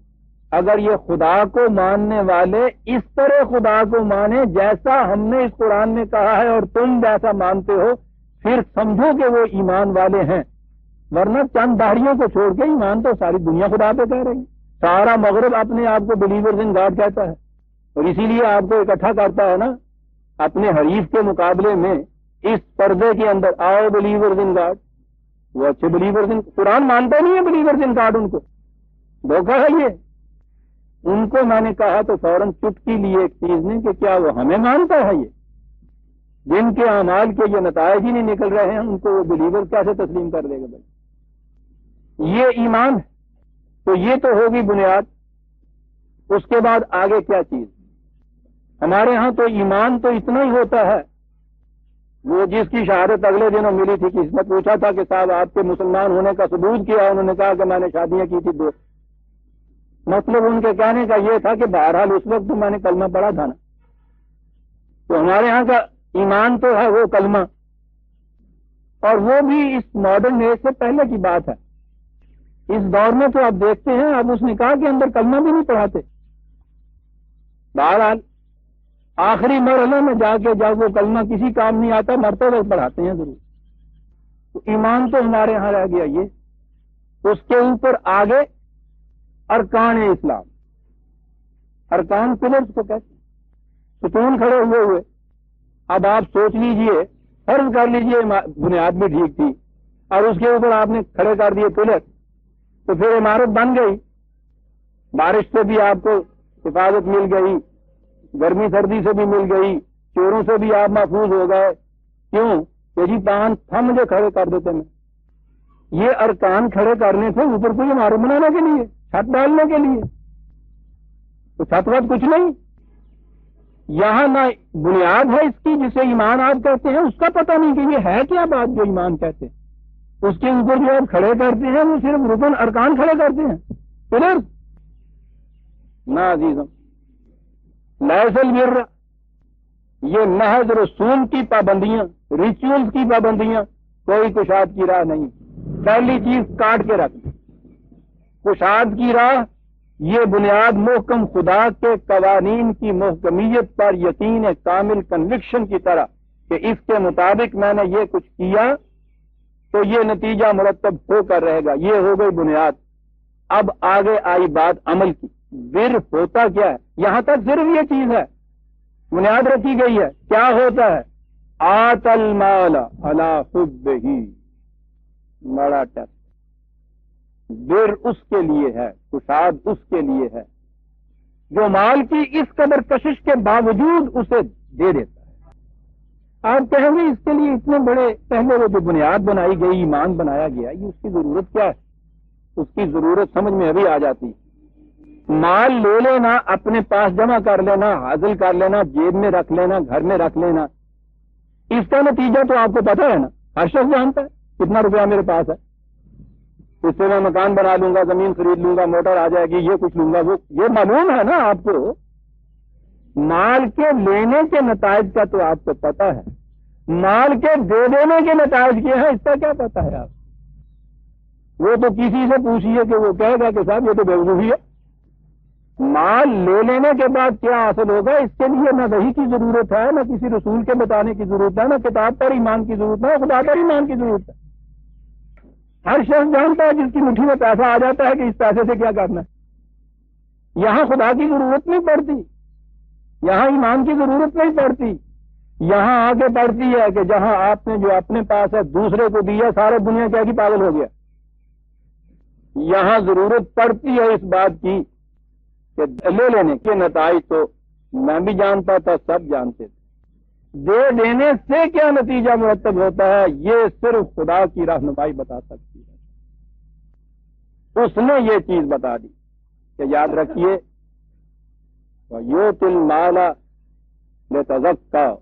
اگر یہ خدا کو ماننے والے اس طرح خدا کو مانے جیسا ہم نے اس قرآن میں کہا ہے اور تم جیسا مانتے ہو، پھر سمجھو کہ وہ ایمان والے ہیں۔ ورنہ چند داڑھیوں کو چھوڑ کے ایمان تو ساری دنیا خدا پہ کہہ رہی ہے۔ سارا مغرب اپنے آپ کو بلیورز ان گاڈ کہتا ہے، اور اسی لیے آپ کو اکٹھا کرتا ہے نا اپنے حریف کے مقابلے میں اس پردے کے اندر، آؤ بلیورز ان گاڈ۔ وہ اچھے بلیورز ان، قرآن مانتا نہیں ہے بلیورز ان گاڈ، ان کو دھوکہ ہے یہ۔ ان کو میں نے کہا تو فوراً چٹکی لیے ایک چیز نے کہ کیا وہ ہمیں مانتا ہے؟ یہ جن کے اعمال کے یہ نتائج ہی نہیں نکل رہے ہیں، ان کو وہ بلیور کیسے تسلیم کر دے گا بھائی؟ یہ ایمان ہے۔ تو یہ تو ہوگی بنیاد۔ اس کے بعد آگے کیا چیز؟ ہمارے ہاں تو ایمان تو اتنا ہی ہوتا ہے، وہ جس کی شہادت اگلے دنوں ملی تھی، کسی نے پوچھا تھا کہ صاحب آپ کے مسلمان ہونے کا ثبوت کیا؟ انہوں نے کہا کہ میں نے شادیاں کی تھی 2۔ مطلب ان کے کہنے کا یہ تھا کہ بہرحال اس وقت تو میں نے کلمہ پڑھا تھا نا۔ تو ہمارے ہاں کا ایمان تو ہے وہ کلمہ، اور وہ بھی اس ماڈرن ایج سے پہلے کی بات ہے۔ اس دور میں تو آپ دیکھتے ہیں اب اس نکاح کے اندر کلمہ بھی نہیں پڑھاتے۔ بہرحال آخری مرحلے میں جا کے جب وہ کلمہ کسی کام نہیں آتا، مرتے وقت پڑھاتے ہیں ضرور۔ تو ایمان تو ہمارے ہاں رہ گیا یہ۔ اس کے اوپر آگے ارکان اسلام، ارکان پلرز کو کہتے ہیں، ستون کھڑے ہوئے۔ اب آپ سوچ لیجئے، فرض کر لیجئے بنیاد بھی ٹھیک تھی اور اس کے اوپر آپ نے کھڑے کر دیے پلر، تو پھر عمارت بن گئی۔ بارش سے بھی آپ کو حفاظت مل گئی، گرمی سردی سے بھی مل گئی، چوروں سے بھی آپ محفوظ ہو گئے۔ کیوں کہ جی پان تھا مجھے کھڑے کر دیتے میں۔ یہ ارکان کھڑے کرنے تھے اوپر کوئی عمارت بنانے کے لیے، چھت ڈالنے کے لیے، تو چھت وت کچھ نہیں۔ یہاں نہ بنیاد ہے اس کی جسے ایمان آپ کہتے ہیں، اس کا پتہ نہیں کہ یہ ہے کیا بات جو ایمان کہتے ہیں، اس کے اوپر جو آپ کھڑے کرتے ہیں وہ صرف رکن ارکان کھڑے کرتے ہیں پھر نہ عزیزم، لیس البر، یہ محض رسوم کی پابندیاں، ریچولز کی پابندیاں، کوئی کشاد کی راہ نہیں۔ پہلی چیز کاٹ کے رکھ، کشاد کی راہ یہ بنیاد محکم خدا کے قوانین کی محکمیت پر یقین کامل کنوکشن کی طرح کہ اس کے مطابق میں نے یہ کچھ کیا تو یہ نتیجہ مرتب ہو کر رہے گا، یہ ہو گئی بنیاد۔ اب آگے آئی بات عمل کی، بر ہوتا کیا ہے؟ یہاں تک صرف یہ چیز ہے، بنیاد رکھی گئی ہے، کیا ہوتا ہے؟ آت المال علی حبہ، بڑا ٹیسٹ، بر اس کے لیے ہے، کشاد اس کے لیے ہے جو مال کی اس قدر کشش کے باوجود اسے دے دیتا ہے۔ آپ کہیں گے اس کے لیے اتنے بڑے پہلے وہ جو بنیاد بنائی گئی، ایمان بنایا گیا، یہ اس کی ضرورت کیا ہے؟ اس کی ضرورت سمجھ میں ابھی آ جاتی ہے۔ مال لے لینا، اپنے پاس جمع کر لینا، حاصل کر لینا، جیب میں رکھ لینا، گھر میں رکھ لینا، اس کا نتیجہ تو آپ کو پتا ہے نا، ہر شخص جانتا ہے کتنا روپیہ میرے پاس ہے، اس سے میں مکان بنا لوں گا، زمین خرید لوں گا، موٹر آ جائے گی، یہ کچھ لوں گا، وہ یہ معلوم ہے نا آپ کو۔ مال کے لینے کے نتائج کا تو آپ کو پتا ہے، مال کے دے دینے کے نتائج کیا ہے اس کا کیا پتا ہے آپ؟ وہ تو کسی سے پوچھیے کہ وہ کہے گا کہ صاحب یہ تو بیوقوفی ہے۔ مال لے لینے کے بعد کیا حاصل ہوگا اس کے لیے نہ وحی کی ضرورت ہے، نہ کسی رسول کے بتانے کی ضرورت ہے، نہ کتاب پر ایمان کی ضرورت ہے، نہ خدا پر ایمان کی ضرورت ہے۔ ہر شخص جانتا ہے جس کی مٹھی میں پیسہ آ جاتا ہے کہ اس پیسے سے کیا کرنا ہے۔ یہاں خدا کی ضرورت نہیں پڑتی، یہاں ایمان کی ضرورت نہیں پڑتی، یہاں آگے پڑتی ہے کہ جہاں آپ نے جو اپنے پاس ہے دوسرے کو دیا، سارے دنیا کیا کی پاگل ہو گیا۔ یہاں ضرورت پڑتی ہے اس بات کی کہ لے لینے کے نتائج تو میں بھی جانتا تھا، سب جانتے تھے، دے دینے سے کیا نتیجہ مرتب ہوتا ہے یہ صرف خدا کی رہنمائی بتا سکتی ہے۔ اس نے یہ چیز بتا دی کہ یاد رکھیے وَيُؤْتِ الْمَالَ لِيَتَزَكَّىٰ،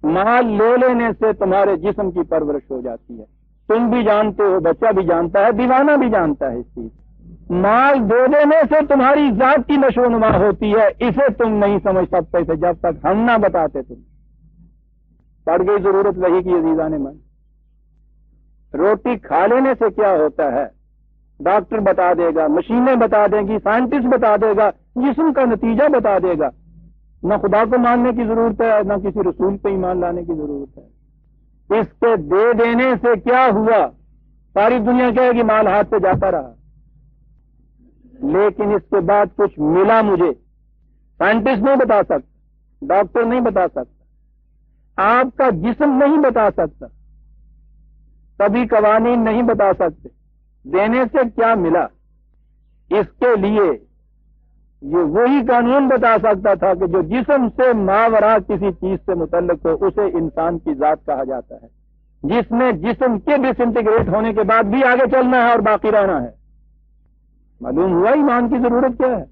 مال لے لینے سے تمہارے جسم کی پرورش ہو جاتی ہے، تم بھی جانتے ہو، بچہ بھی جانتا ہے، دیوانہ بھی جانتا ہے اس چیز۔ مال دے دینے سے تمہاری ذات کی نشو و نما ہوتی ہے، اسے تم نہیں سمجھ سکتے تھے جب تک ہم نہ بتاتے تم۔ پڑ گئی ضرورت وہی کی عزیزان من۔ روٹی کھا لینے سے کیا ہوتا ہے ڈاکٹر بتا دے گا، مشینیں بتا دیں گی، سائنٹسٹ بتا دے گا، جسم کا نتیجہ بتا دے گا۔ نہ خدا کو ماننے کی ضرورت ہے، نہ کسی رسول پہ ایمان لانے کی ضرورت ہے۔ اس کے دے دینے سے کیا ہوا؟ ساری دنیا کہے گی مال ہاتھ سے جاتا رہا، لیکن اس کے بعد کچھ ملا مجھے، سائنٹسٹ نہیں بتا سکتا، ڈاکٹر نہیں بتا سکتا، آپ کا جسم نہیں بتا سکتا، کبھی قوانین نہیں بتا سکتے دینے سے کیا ملا۔ اس کے لیے یہ وہی قانون بتا سکتا تھا کہ جو جسم سے ماورا کسی چیز سے متعلق ہو اسے انسان کی ذات کہا جاتا ہے، جس میں جسم کے ڈس انٹیگریٹ ہونے کے بعد بھی آگے چلنا ہے اور باقی رہنا ہے۔ معلوم ہوا ایمان کی ضرورت کیا ہے؟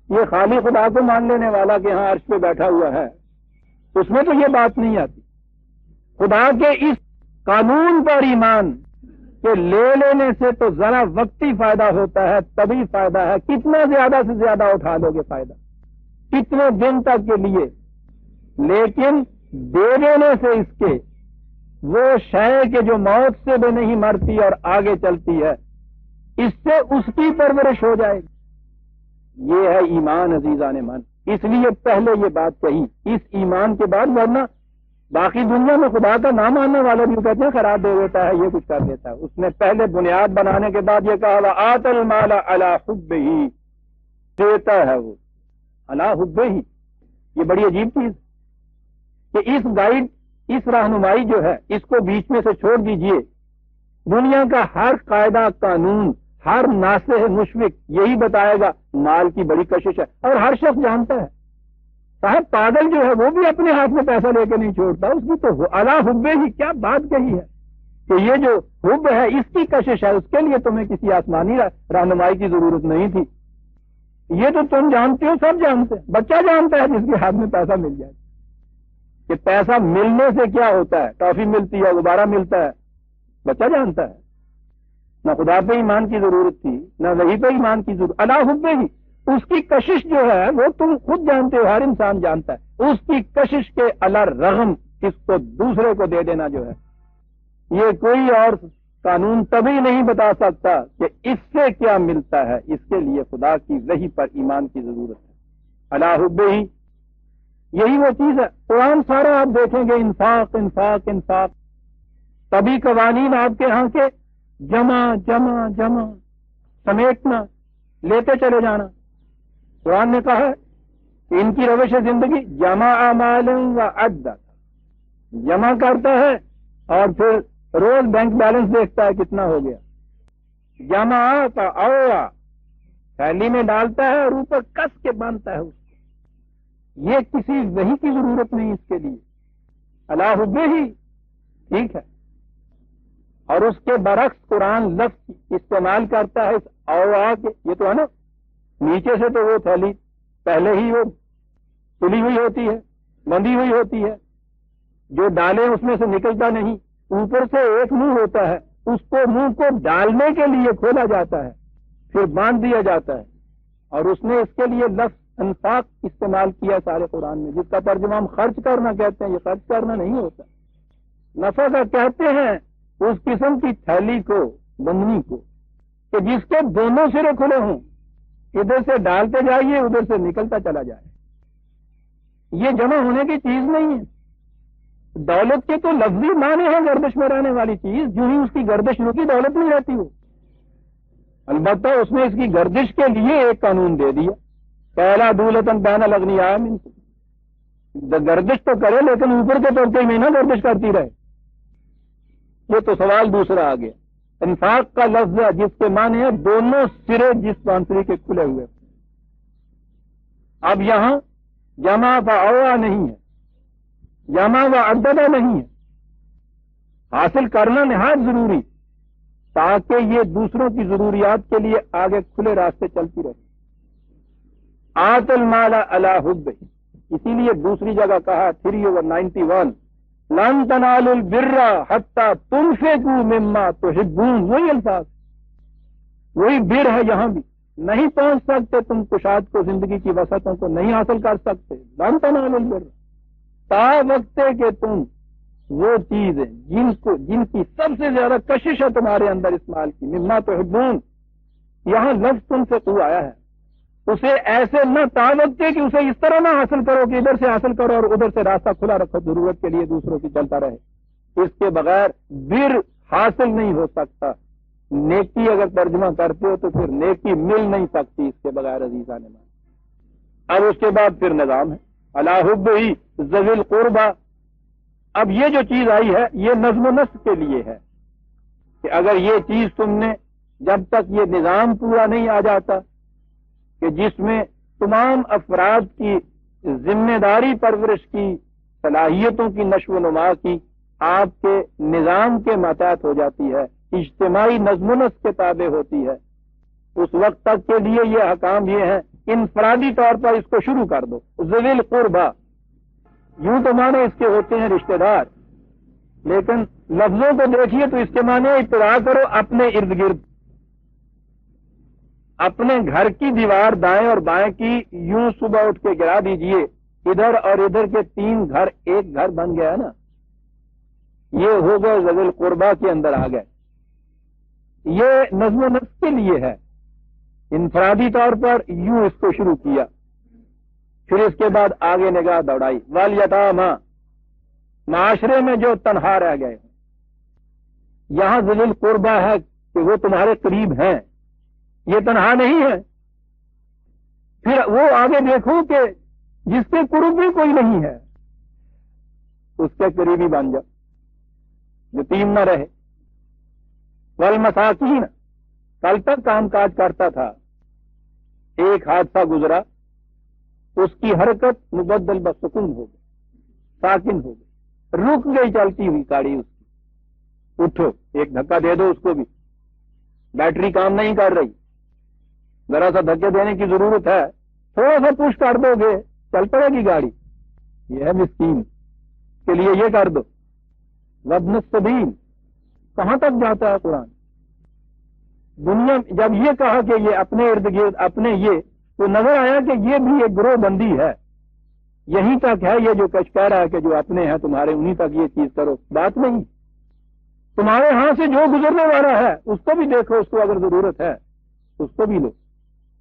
یہ خالی خدا کو مان لینے والا کہ ہاں عرش پہ بیٹھا ہوا ہے، اس میں تو یہ بات نہیں آتی۔ خدا کے اس قانون پر ایمان کہ لے لینے سے تو ذرا وقتی فائدہ ہوتا ہے، تبھی فائدہ ہے، کتنا زیادہ سے زیادہ اٹھا لو گے فائدہ، کتنے دن تک کے لیے، لیکن دے دینے سے اس کے وہ شے کہ جو موت سے بھی نہیں مرتی اور آگے چلتی ہے، اس سے اس کی پرورش ہو جائے گی۔ یہ ہے ایمان عزیزان من۔ اس لیے پہلے یہ بات کہی، اس ایمان کے بعد ورنہ باقی دنیا میں خدا کا نام ماننے والا بھی کہتے ہیں خراب دے دیتا ہے، یہ کچھ کر دیتا ہے۔ اس نے پہلے بنیاد بنانے کے بعد یہ کہا وَآتَ الْمَالَ عَلَىٰ حُبِّهِ، دیتا ہے وہ عَلَىٰ حُبِّهِ۔ یہ بڑی عجیب چیز کہ اس گائیڈ، اس رہنمائی جو ہے اس کو بیچ میں سے چھوڑ دیجئے، دنیا کا ہر قاعدہ قانون، ہر ناصح مشفق یہی بتائے گا مال کی بڑی کشش ہے، اور ہر شخص جانتا ہے۔ صاحب پاگل جو ہے وہ بھی اپنے ہاتھ میں پیسہ لے کے نہیں چھوڑتا، اس کی تو عَلَىٰ حُبِّهِ کیا بات کہی ہے کہ یہ جو حب ہے اس کی کشش ہے، اس کے لیے تمہیں کسی آسمانی رہنمائی کی ضرورت نہیں تھی۔ یہ تو تم جانتے ہو، سب جانتے ہیں، بچہ جانتا ہے جس کے ہاتھ میں پیسہ مل جائے کہ پیسہ ملنے سے کیا ہوتا ہے، ٹافی ملتی ہے، غبارہ ملتا ہے، بچہ جانتا ہے۔ نہ خدا پہ ایمان کی ضرورت تھی، نہ وحی پہ ایمان کی ضرورت، اللہ حب ہی، اس کی کشش جو ہے وہ تم خود جانتے ہو، ہر انسان جانتا ہے، اس کی کشش کے علی رغم اس کو دوسرے کو دے دینا جو ہے، یہ کوئی اور قانون تبھی نہیں بتا سکتا کہ اس سے کیا ملتا ہے، اس کے لیے خدا کی وحی پر ایمان کی ضرورت ہے۔ اللہ حب ہی، یہی وہ چیز ہے۔ قرآن سارا آپ دیکھیں گے انفاق انفاق انفاق، تبھی قوانین آپ کے ہاں کے جمع جمع جمع، سمیٹنا، لیتے چلے جانا۔ قرآن نے کہا ہے کہ ان کی روش زندگی جمع اعمال و عد، جمع کرتا ہے اور پھر روز بینک بیلنس دیکھتا ہے کتنا ہو گیا، جمع کا اوڑا تھیلی میں ڈالتا ہے اور اوپر کس کے باندھتا ہے اس کو۔ یہ کسی وحی کی ضرورت نہیں اس کے لیے، اللہ حب ہی، ٹھیک ہے۔ اور اس کے برعکس قرآن لفظ استعمال کرتا ہے اس اوڑا کے، یہ تو ہے نا، نیچے سے تو وہ تھیلی پہلے ہی وہ تلی ہوئی ہوتی ہے، بندھی ہوئی ہوتی ہے، جو ڈالے اس میں سے نکلتا نہیں، اوپر سے ایک منہ ہوتا ہے، اس کو منہ کو ڈالنے کے لیے کھولا جاتا ہے، پھر باندھ دیا جاتا ہے، اور اس نے اس کے لیے لفظ انفاق استعمال کیا سارے قرآن میں، جس کا ترجمہ ہم خرچ کرنا کہتے ہیں، یہ خرچ کرنا نہیں ہوتا، نفع کا کہتے ہیں اس قسم کی تھیلی کو، بندنی کو، کہ جس کے دونوں سرے کھلے ہوں، ادھر سے ڈالتے جائیے ادھر سے نکلتا چلا جائے۔ یہ جمع ہونے کی چیز نہیں ہے۔ دولت کے تو لفظی معنی ہے گردش میں رہنے والی چیز، جو ہی اس کی گردش رکی دولت نہیں رہتی وہ۔ البتہ اس نے اس کی گردش کے لیے ایک قانون دے دیا، پہلا دولتن بین الاغنیاء منکم، گردش تو کرے لیکن اوپر کے طور میں نہ گردش کرتی رہے۔ یہ تو سوال دوسرا آ گیا، انفاق کا لفظ ہے جس کے معنی ہے دونوں سرے جس بانسری کے کھلے ہوئے۔ اب یہاں جمع و اوعا نہیں ہے، جمع و عددہ نہیں ہے، حاصل کرنا نہایت ضروری تاکہ یہ دوسروں کی ضروریات کے لیے آگے کھلے راستے چلتی رہے۔ آت المال علی حب، اسی لیے دوسری جگہ کہا 3/91 لن تنالوا البر حتی تنفقوا مما تحبون، وہی الفاظ، وہی بر ہے یہاں بھی، نہیں پہنچ سکتے تم کشاد کو، زندگی کی وسعتوں کو نہیں حاصل کر سکتے، لن تنالوا البر، تا وقت کہ تم وہ چیز جن کی سب سے زیادہ کشش ہے تمہارے اندر اس مال کی، مما تحبون، یہاں لفظ تم سے تو آیا ہے، اسے ایسے نہ تعوق کہ اسے اس طرح نہ حاصل کرو کہ ادھر سے حاصل کرو اور ادھر سے راستہ کھلا رکھو ضرورت کے لیے دوسروں کی چلتا رہے۔ اس کے بغیر بر حاصل نہیں ہو سکتا۔ نیکی اگر ترجمہ کرتے ہو تو پھر نیکی مل نہیں سکتی اس کے بغیر، عزیزان مان۔ اب اس کے بعد پھر نظام ہے علی حب ہی ذوی القربہ۔ اب یہ جو چیز آئی ہے یہ نظم و نسق کے لیے ہے کہ اگر یہ چیز تم نے، جب تک یہ نظام پورا نہیں آ جاتا کہ جس میں تمام افراد کی ذمہ داری پرورش کی، صلاحیتوں کی نشو و نما کی آپ کے نظام کے ماتحت ہو جاتی ہے، اجتماعی نظم و نسق کے تابع ہوتی ہے، اس وقت تک کے لیے یہ حکام یہ ہیں انفرادی طور پر اس کو شروع کر دو۔ ذوی القربہ، یوں تو معنی اس کے ہوتے ہیں رشتہ دار، لیکن لفظوں کو دیکھیے تو اس کے معنی ابتدا کرو اپنے ارد گرد، اپنے گھر کی دیوار دائیں اور بائیں کی یوں صبح اٹھ کے گرا دیجئے، ادھر اور ادھر کے 3 گھر ایک گھر بن گیا نا، یہ ہو گئے ذوی القربہ کے اندر آ گئے۔ یہ نظم و نسق کے لیے ہے، انفرادی طور پر یوں اس کو شروع کیا، پھر اس کے بعد آگے نگاہ دوڑائی، والیتامی، معاشرے میں جو تنہا رہ گئے، یہاں ذوی القربہ ہے کہ وہ تمہارے قریب ہیں، یہ تنہا نہیں ہے۔ پھر وہ آگے دیکھو کہ جس کے قرب بھی کوئی نہیں ہے اس کے قریبی بن جاؤ، یتیم نہ رہے۔ والمساکین، کل تک کام کاج کرتا تھا، ایک حادثہ گزرا، اس کی حرکت مبدل بسکون ہو گئی، ساکن ہو گئی، رک گئی چلتی ہوئی گاڑی اس کی، اٹھو ایک دھکا دے دو اس کو بھی، بیٹری کام نہیں کر رہی، ذرا سا دھکے دینے کی ضرورت ہے، تھوڑا سا پش کر دو گے چل پڑے گی گاڑی. یہ ہے مسکین کے لیے یہ کر دو. وابن السبیل کہاں تک جاتا ہے قرآن؟ دنیا جب یہ کہا کہ یہ اپنے ارد گرد اپنے یہ، تو نظر آیا کہ یہ بھی ایک گروہ بندی ہے. یہیں تک ہے یہ جو کچھ کہہ رہا ہے کہ جو اپنے ہیں تمہارے انہیں تک یہ چیز کرو. بات نہیں، تمہارے ہاں سے جو گزرنے والا ہے اس کو بھی دیکھو، اس کو اگر ضرورت ہے اس کو بھی لو.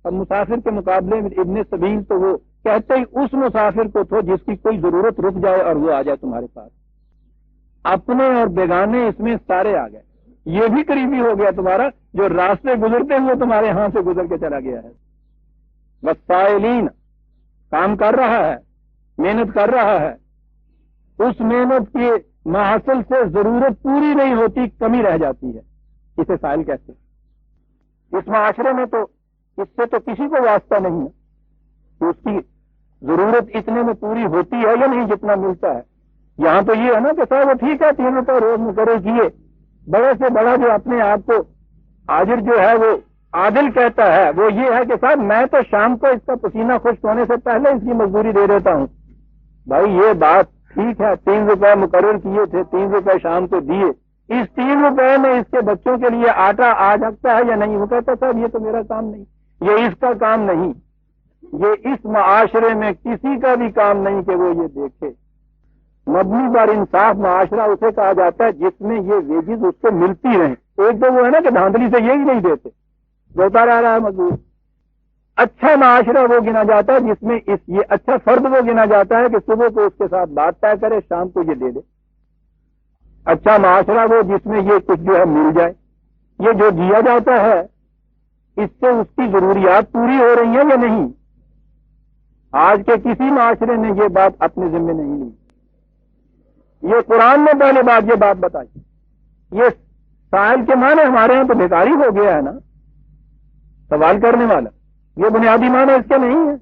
اب مسافر کے مقابلے میں ابن سبیل تو وہ کہتے ہی اس مسافر کو تھو جس کی کوئی ضرورت رک جائے اور وہ آ جائے تمہارے پاس. اپنے اور بیگانے اس میں سارے آ گئے. یہ بھی قریبی ہو گیا تمہارا جو راستے گزرتے ہوئے تمہارے ہاں سے گزر کے چلا گیا ہے. والسائلین کام کر رہا ہے، محنت کر رہا ہے، اس محنت کے محاصل سے ضرورت پوری نہیں ہوتی، کمی رہ جاتی ہے، اسے سائل کہتے ہیں. اس معاشرے میں تو اس سے تو کسی کو واسطہ نہیں ہے کہ اس کی ضرورت اتنے میں پوری ہوتی ہے یا نہیں جتنا ملتا ہے. یہاں تو یہ ہے نا کہ صاحب وہ ٹھیک ہے 3 روپے روز مقرر کیے، بڑے سے بڑا جو اپنے آپ کو آجر جو ہے وہ عادل کہتا ہے وہ یہ ہے کہ صاحب میں تو شام کو اس کا پسینہ خشک ہونے سے پہلے اس کی مزدوری دے دیتا ہوں. بھائی یہ بات ٹھیک ہے، 3 روپے مقرر کیے تھے، 3 روپے شام کو دیے، اس 3 روپے میں اس کے بچوں کے لیے آٹا آ سکتا ہے یا نہیں؟ وہ کہتا صاحب یہ تو میرا کام نہیں، یہ اس کا کام نہیں، یہ اس معاشرے میں کسی کا بھی کام نہیں کہ وہ یہ دیکھے. مبنی پر انصاف معاشرہ اسے کہا جاتا ہے جس میں یہ ویجز اس کو ملتی رہیں. ایک تو وہ ہے نا کہ دھاندلی سے یہی نہیں دیتے، روتا رہ رہا ہے مزدور. اچھا معاشرہ وہ گنا جاتا ہے جس میں یہ اچھا فرد وہ گنا جاتا ہے کہ صبح کو اس کے ساتھ بات طے کرے، شام کو یہ دے دے. اچھا معاشرہ وہ جس میں یہ کچھ جو ہے مل جائے. یہ جو دیا جاتا ہے اس سے اس کی ضروریات پوری ہو رہی ہیں یا نہیں؟ آج کے کسی معاشرے نے یہ بات اپنے ذمہ نہیں لی. یہ قرآن نے پہلے بات یہ بات بتائی. یہ سائل کے معنی ہمارے ہاں تو بیکاری ہو گیا ہے نا، سوال کرنے والا. یہ بنیادی معنی اس کے نہیں ہے.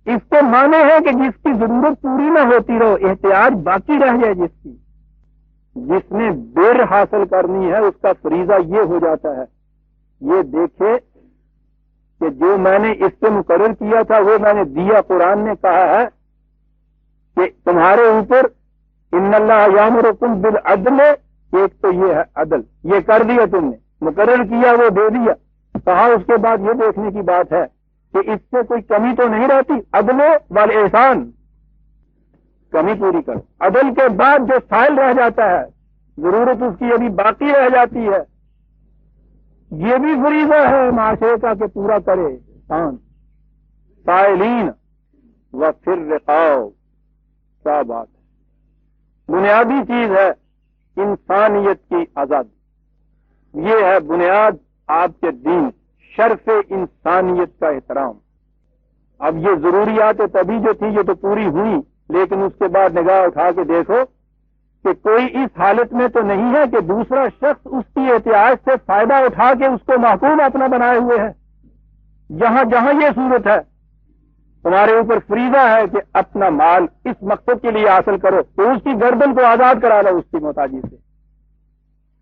اس کے معنی ہے کہ جس کی ضرورت پوری نہ ہوتی رہو، احتیاج باقی رہ جائے. جس نے بر حاصل کرنی ہے اس کا فریضہ یہ ہو جاتا ہے یہ دیکھے کہ جو میں نے اس سے مقرر کیا تھا وہ میں نے دیا. قرآن نے کہا ہے کہ تمہارے اوپر ان اللہ یامرکم بالعدل، ایک تو یہ ہے عدل، یہ کر دیا تم نے، مقرر کیا وہ دے دیا. کہا اس کے بعد یہ دیکھنے کی بات ہے کہ اس سے کوئی کمی تو نہیں رہتی. عدل والاحسان، کمی پوری کرو. عدل کے بعد جو سائل رہ جاتا ہے، ضرورت اس کی ابھی باقی رہ جاتی ہے، یہ بھی فریضہ ہے معاشرے کا کہ پورا کرے انسان. سائلین و پھر رقاؤ، کیا بات ہے. بنیادی چیز ہے انسانیت کی آزادی. یہ ہے بنیاد آپ کے دین، شرف انسانیت کا احترام. اب یہ ضروریات طبی جو تھی یہ تو پوری ہوئی، لیکن اس کے بعد نگاہ اٹھا کے دیکھو کہ کوئی اس حالت میں تو نہیں ہے کہ دوسرا شخص اس کی احتیاج سے فائدہ اٹھا کے اس کو محکوم اپنا بنائے ہوئے ہے. جہاں جہاں یہ صورت ہے تمہارے اوپر فریضہ ہے کہ اپنا مال اس مقصد کے لیے حاصل کرو، تو اس کی گردن کو آزاد کرا لو اس کی محتاجی سے.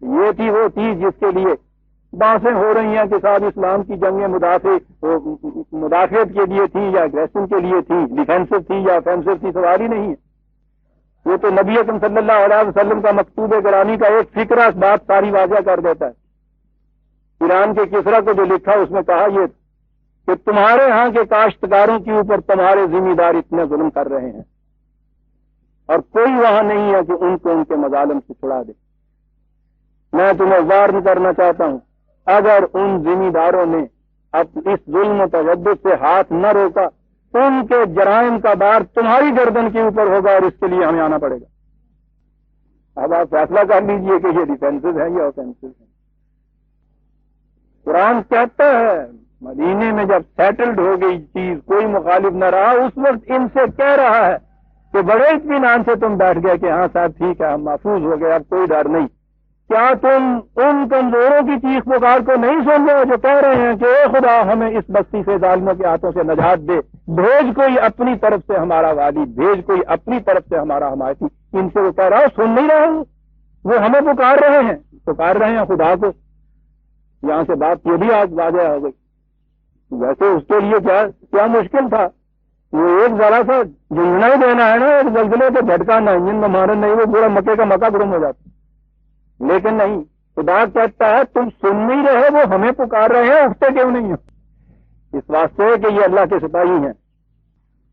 یہ تھی وہ چیز جس کے لیے باتیں ہو رہی ہیں کہ صاحب اسلام کی جنگیں مدافعت کے لیے تھی یا اگریشن کے لیے تھی، ڈیفینسو تھی یا آفینسو تھی، سوال ہی نہیں ہے. وہ تو نبی اکرم صلی اللہ علیہ وسلم کا مکتوب گرامی کا ایک فکرہ بات ساری واضح کر دیتا ہے. ایران کے کسرا کو جو لکھا اس میں کہا یہ کہ تمہارے ہاں کے کاشتکاروں کے اوپر تمہارے ذمہ دار اتنے ظلم کر رہے ہیں اور کوئی وہاں نہیں ہے کہ ان کو ان کے مظالم سے چھڑا دے. میں تمہیں وارن کرنا چاہتا ہوں، اگر ان ذمہ داروں نے اب اس ظلم و تشدد سے ہاتھ نہ روکا ان کے جرائم کا بار تمہاری گردن کے اوپر ہوگا اور اس کے لیے ہمیں آنا پڑے گا. اب آپ فیصلہ کر لیجئے کہ یہ ڈیفینسو ہے یا آفینسو ہے. قرآن کہتا ہے مدینے میں جب سیٹلڈ ہو گئی چیز، کوئی مخالف نہ رہا، اس وقت ان سے کہہ رہا ہے کہ بڑے اطمینان سے تم بیٹھ گئے کہ ہاں صاحب ٹھیک ہے ہم محفوظ ہو گئے، اب کوئی ڈر نہیں. کیا تم ان کمزوروں کی چیخ پکار کو نہیں سن رہے جو کہہ رہے ہیں کہ اے خدا ہمیں اس بستی سے ظالموں کے ہاتھوں سے نجات دے، بھیج کوئی اپنی طرف سے ہمارا والی، بھیج کوئی اپنی طرف سے ہمارا حمایتی. ان سے وہ کہہ رہا ہے سن نہیں رہے ہیں، وہ ہمیں پکار رہے ہیں خدا کو. یہاں سے بات یہ بھی آج واضح ہو گئی ویسے اس کے لیے کیا مشکل تھا؟ وہ ایک ذرا سا جھنجھنا ہی دینا ہے نا، ایک زلزلے کا جھٹکا نہ، انجن میں مارن نہیں، وہ پورا مکے کا مکہ گرم ہو جاتا۔ لیکن نہیں، خدا کہتا ہے تم سن نہیں رہے، وہ ہمیں پکار رہے ہیں، اٹھتے کیوں نہیں ہو؟ اس واسطے کہ یہ اللہ کے سپاہی ہیں۔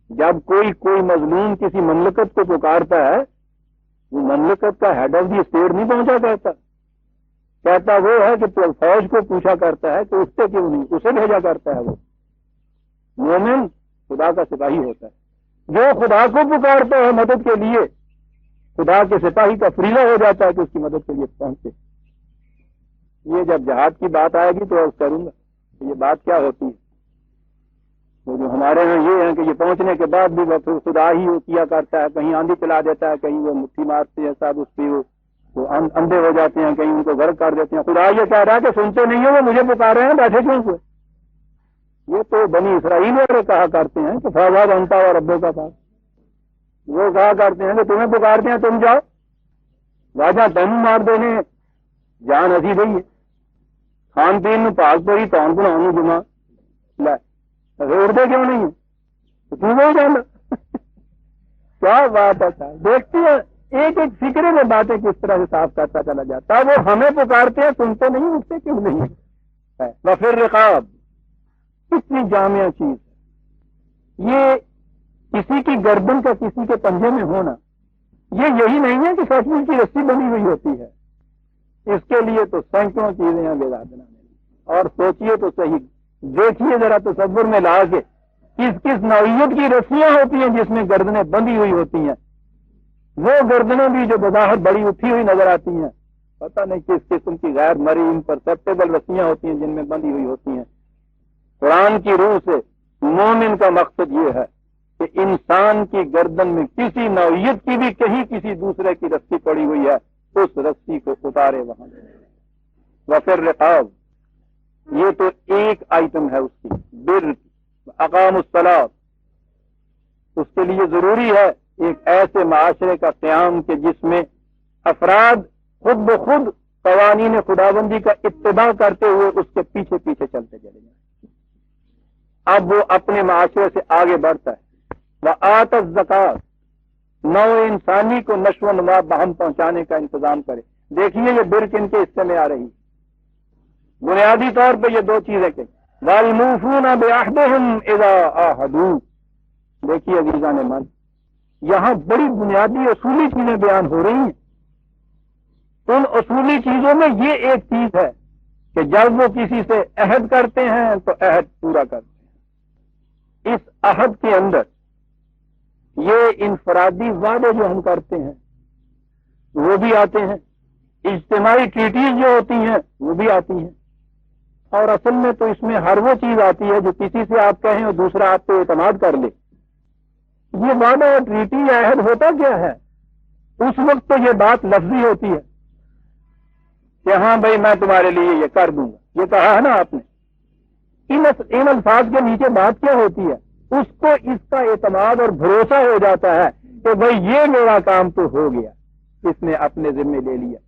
جب کوئی مظلوم کسی مملکت کو پکارتا ہے، وہ مملکت کا ہیڈ آف دی اسٹیٹ نہیں پہنچا کہتا وہ ہے کہ تو فوج کو پوچھا کرتا ہے کہ اٹھتے کیوں نہیں، اسے بھیجا کرتا ہے۔ وہ مومن خدا کا سپاہی ہوتا ہے، جو خدا کو پکارتا ہے مدد کے لیے، خدا کے سپاہی کا فریضہ ہو جاتا ہے کہ اس کی مدد کے لیے پہنچے۔ یہ جب جہاد کی بات آئے گی تو عرض کروں گا یہ بات کیا ہوتی ہے۔ وہ جو ہمارے یہاں یہ ہے کہ یہ پہنچنے کے بعد بھی وہ خدا ہی کیا کرتا ہے، کہیں آندھی چلا دیتا ہے، کہیں وہ مٹھی مارتے ہیں صاحب، اس پہ وہ اندھے ہو جاتے ہیں، کہیں ان کو غرق کر دیتے ہیں۔ خدا یہ کہہ رہا ہے کہ سنتے نہیں ہو، وہ مجھے پکار رہے ہیں، بیٹھے کیوں ہوئے؟ یہ تو بنی اسرائیل والے کہا کرتے ہیں کہ فوجا بنتا ہوا ربوں کا پاس، وہ کہا کرتے ہیں کہ تمہیں پکارتے ہیں تم جاؤ، واجہ تین مار دینے جان اسی رہی ہے، کھان پین میں پاک پڑی تون بنا جمع لے اڑتے کیوں نہیں ہے؟ تم وہی جانا۔ کیا بات ہے، دیکھتے ہیں ایک ایک فکرے میں باتیں کس طرح سے صاف کرتا چلا جاتا ہے۔ وہ ہمیں پکارتے ہیں، سنتے نہیں، اٹھتے کیوں نہیں؟ وفر رقاب، اتنی جامع چیز، یہ کسی کی گردن کا کسی کے پنجے میں ہونا، یہی نہیں ہے کہ سچ مچ کی رسی بنی ہوئی ہوتی ہے۔ اس کے لیے تو سینکڑوں چیزیں ہیں بے بنانے میں، اور سوچیے تو صحیح، دیکھیے ذرا تصور میں لا کے کس نوعیت کی رسیاں ہوتی ہیں جس میں گردنیں بندھی ہوئی ہوتی ہیں۔ وہ گردنیں بھی جو بظاہر بڑی اٹھی ہوئی نظر آتی ہیں، پتہ نہیں کس قسم کی غیر مری امپرسیپٹیبل رسیاں ہوتی ہیں جن میں بندھی ہوئی ہوتی ہیں۔ قرآن کی روح سے مومن کا مقصد یہ ہے کہ انسان کی گردن میں کسی نوعیت کی بھی کہیں کسی دوسرے کی رسی پڑی ہوئی ہے، اس رسی کو اتارے وہاں۔ وفر رقاب، یہ تو ایک آئٹم ہے اس کی، بر اقام الصلاۃ۔ اس کے لیے ضروری ہے ایک ایسے معاشرے کا قیام کہ جس میں افراد خود بخود قوانین خدابندی کا اتباع کرتے ہوئے اس کے پیچھے پیچھے چلتے چلے جائیں۔ اب وہ اپنے معاشرے سے آگے بڑھتا ہے۔ وآت الزکوٰۃ، نو انسانی کو نشو و نما باہم پہنچانے کا انتظام کرے۔ دیکھیے یہ بر کن کے حصے میں آ رہی، بنیادی طور پہ یہ دو چیزیں کہ والموفون بعہدہم اذا عاہدوا۔ دیکھیے عزیزان من، یہاں بڑی بنیادی اصولی چیزیں بیان ہو رہی ہیں۔ ان اصولی چیزوں میں یہ ایک چیز ہے کہ جب وہ کسی سے عہد کرتے ہیں تو عہد پورا کرتے ہیں۔ اس عہد کے اندر یہ انفرادی وعدے جو ہم کرتے ہیں وہ بھی آتے ہیں، اجتماعی ٹریٹیز جو ہوتی ہیں وہ بھی آتی ہیں، اور اصل میں تو اس میں ہر وہ چیز آتی ہے جو کسی سے آپ کہیں اور دوسرا آپ پہ اعتماد کر لے۔ یہ وعدہ اور ٹریٹی یا عہد ہوتا کیا ہے؟ اس وقت تو یہ بات لفظی ہوتی ہے کہ ہاں بھائی میں تمہارے لیے یہ کر دوں گا، یہ کہا ہے نا آپ نے۔ ان الفاظ کے نیچے بات کیا ہوتی ہے؟ اس کو اس کا اعتماد اور بھروسہ ہو جاتا ہے کہ بھائی یہ میرا کام تو ہو گیا، اس نے اپنے ذمہ لے لیا۔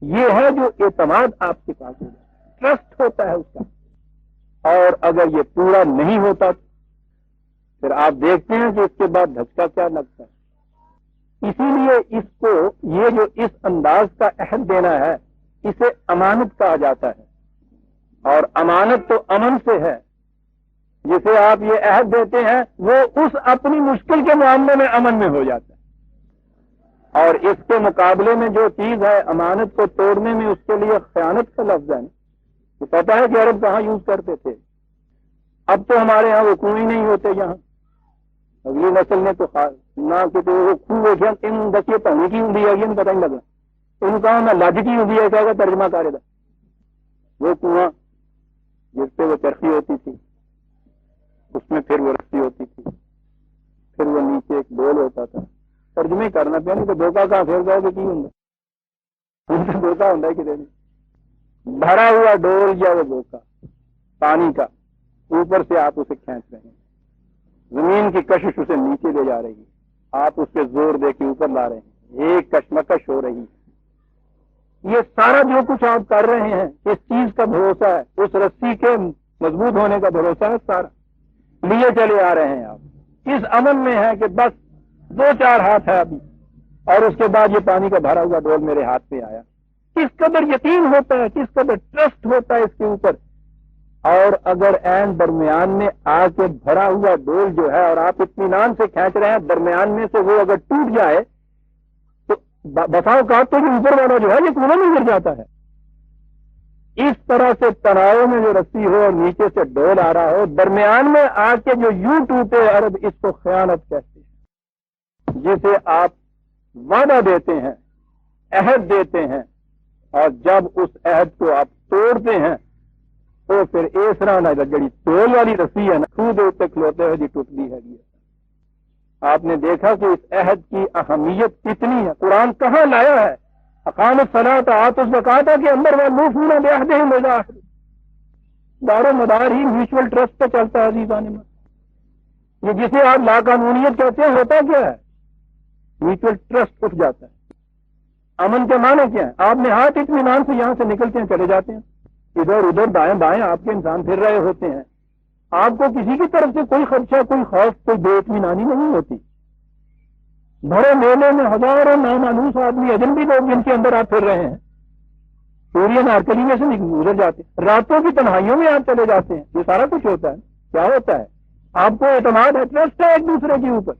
یہ ہے جو اعتماد آپ کے پاس ہو جاتا ہے، ٹرسٹ ہوتا ہے اس کا۔ اور اگر یہ پورا نہیں ہوتا پھر آپ دیکھتے ہیں کہ اس کے بعد دھچکا کیا لگتا ہے۔ اسی لیے اس کو یہ جو اس انداز کا عہد دینا ہے اسے امانت کہا جاتا ہے، اور امانت تو امن سے ہے۔ جسے آپ یہ عہد دیتے ہیں وہ اس اپنی مشکل کے معاملے میں امن میں ہو جاتا ہے، اور اس کے مقابلے میں جو چیز ہے امانت کو توڑنے میں، اس کے لیے خیانت کا لفظ ہے۔ تو پتہ ہے کہ عرب کہاں یوز کرتے تھے؟ اب تو ہمارے ہاں وہ کنویں نہیں ہوتے یہاں، اگلی نسل نے تو نہ کہ وہ کنویں دیکھیں ان دسیے پانی کی ہوں ہے پتہ نہیں لگا، ان کا میں لج کی ہوں ہے کہے گا ترجمہ کرے گا۔ وہ کنواں جس پہ وہ چرخی ہوتی تھی، اس میں پھر وہ رسی ہوتی تھی، پھر وہ نیچے ایک ڈول ہوتا تھا۔ ترجمے کرنا پیا نہیں تو دھوکہ کہاں پھیر جاؤ گے، کی ہوں ان سے دھوکہ ہوں کہ نہیں بھرا ہوا ڈول یا وہ دھوکہ پانی کا، اوپر سے آپ اسے کھینچ رہے ہیں، زمین کی کشش اسے نیچے لے جا رہی ہے، آپ اس پہ زور دے کے اوپر لا رہے ہیں، ایک کشمکش ہو رہی ہے۔ یہ سارا جو کچھ آپ کر رہے ہیں اس چیز کا بھروسہ ہے، اس رسی کے مضبوط ہونے کا بھروسہ ہے سارا، لیے چلے آ رہے ہیں آپ، اس امن میں ہے کہ بس 2-4 ہاتھ ہے ابھی، اور اس کے بعد یہ پانی کا بھرا ہوا ڈول میرے ہاتھ پہ آیا۔ کس قدر یقین ہوتا ہے، کس قدر ٹرسٹ ہوتا ہے اس کے اوپر، اور اگر عین درمیان میں آ کے بھرا ہوا ڈول جو ہے اور آپ اطمینان سے کھینچ رہے ہیں، درمیان میں سے وہ اگر ٹوٹ جائے تو بساؤ کا تو اوپر والا جو ہے یہ کنویں میں گر جاتا ہے۔ اس طرح سے تناؤ میں جو رسی ہو اور نیچے سے ڈول آ رہا ہو، درمیان میں آ کے جو یوں ٹوٹے عرب، اس کو خیانت کہتے ہیں، جسے آپ وعدہ دیتے ہیں، عہد دیتے ہیں، اور جب اس عہد کو آپ توڑتے ہیں تو پھر اس طرح نہ جڑی ٹول والی رسی ہے نا، خود اتنے کھلوتے ہوئے جی ٹوٹتی ہے۔ آپ نے دیکھا کہ اس عہد کی اہمیت کتنی ہے، قرآن کہاں لایا ہے، اقام الصلاۃ آتوا الزکوٰۃ کے اندر والموفون بعہدہم اذا عاہدوا، دار و مدار ہی میوچل ٹرسٹ پہ چلتا ہے عزیزان۔ یہ جسے آپ لاقانونیت کہتے ہیں ہوتا کیا ہے؟ میوچل ٹرسٹ اٹھ جاتا ہے۔ امن کے معنی کیا ہے؟ آپ نے ہاتھ اطمینان سے یہاں سے نکلتے ہیں، چلے جاتے ہیں، ادھر ادھر دائیں بائیں آپ کے انسان پھر رہے ہوتے ہیں، آپ کو کسی کی طرف سے کوئی خدشہ، کوئی خوف، کوئی بے اطمینانی نہیں ہوتی۔ بڑے میلے میں ہزاروں نامانوس آدمی، اجنبی لوگ جن کے اندر آپ پھر رہے ہیں، سورین آرکلی میں سے گزر جاتے ہیں، راتوں کی تنہائیوں میں آپ چلے جاتے ہیں، یہ سارا کچھ ہوتا ہے۔ کیا ہوتا ہے؟ آپ کو اعتماد ہے، ٹرسٹ ہے ایک دوسرے کے اوپر،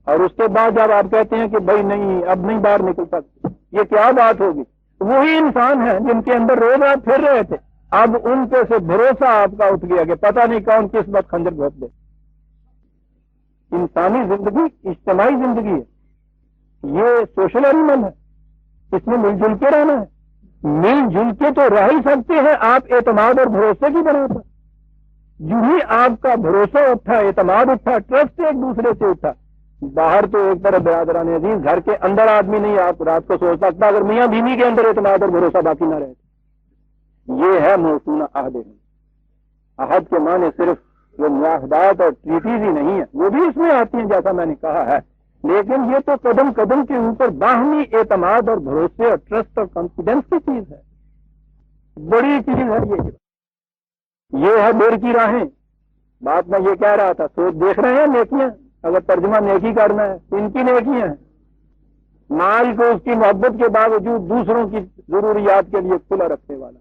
اور اس کے بعد جب آپ کہتے ہیں کہ بھائی نہیں اب نہیں باہر نکل سکتے، یہ کیا بات ہوگی؟ وہی انسان ہیں جن کے اندر روز آپ پھر رہے تھے، اب ان پہ سے بھروسہ آپ کا اٹھ گیا کہ پتہ نہیں کون کس وقت خنجر گھونپ دے۔ انسانی زندگی اجتماعی زندگی ہے، یہ سوشل اینیمل ہے، اس میں مل جل کے رہنا ہے، مل جل کے تو رہ ہی سکتے ہیں آپ اعتماد اور بھروسے کی بنا پر۔ جو ہی آپ کا بھروسہ اٹھا، اعتماد اٹھا، ٹرسٹ ایک دوسرے سے اٹھا، باہر تو ایک طرف برادران عزیز، گھر کے اندر آدمی نہیں آپ رات کو سوچ سکتا اگر میاں بیوی کے اندر اعتماد اور بھروسہ باقی نہ رہے۔ یہ ہے موصون عہد۔ عہد کے معنی صرف وہ معاہدات اور ٹریٹیز ہی نہیں ہے، وہ بھی اس میں آتی ہیں جیسا میں نے کہا ہے، لیکن یہ تو قدم قدم کے اوپر باہمی اعتماد اور بھروسے اور ٹرسٹ اور کانفیڈنس کی چیز ہے، بڑی چیز ہے یہ ہے دیر کی راہیں۔ بات میں یہ کہہ رہا تھا، سوچ دیکھ رہے ہیں نیکیاں، اگر ترجمہ نیکی کرنا ہے تو ان کی نیکیاں ہیں، مال کو اس کی محبت کے باوجود دوسروں کی ضروریات کے لیے کھلا رکھنے والا،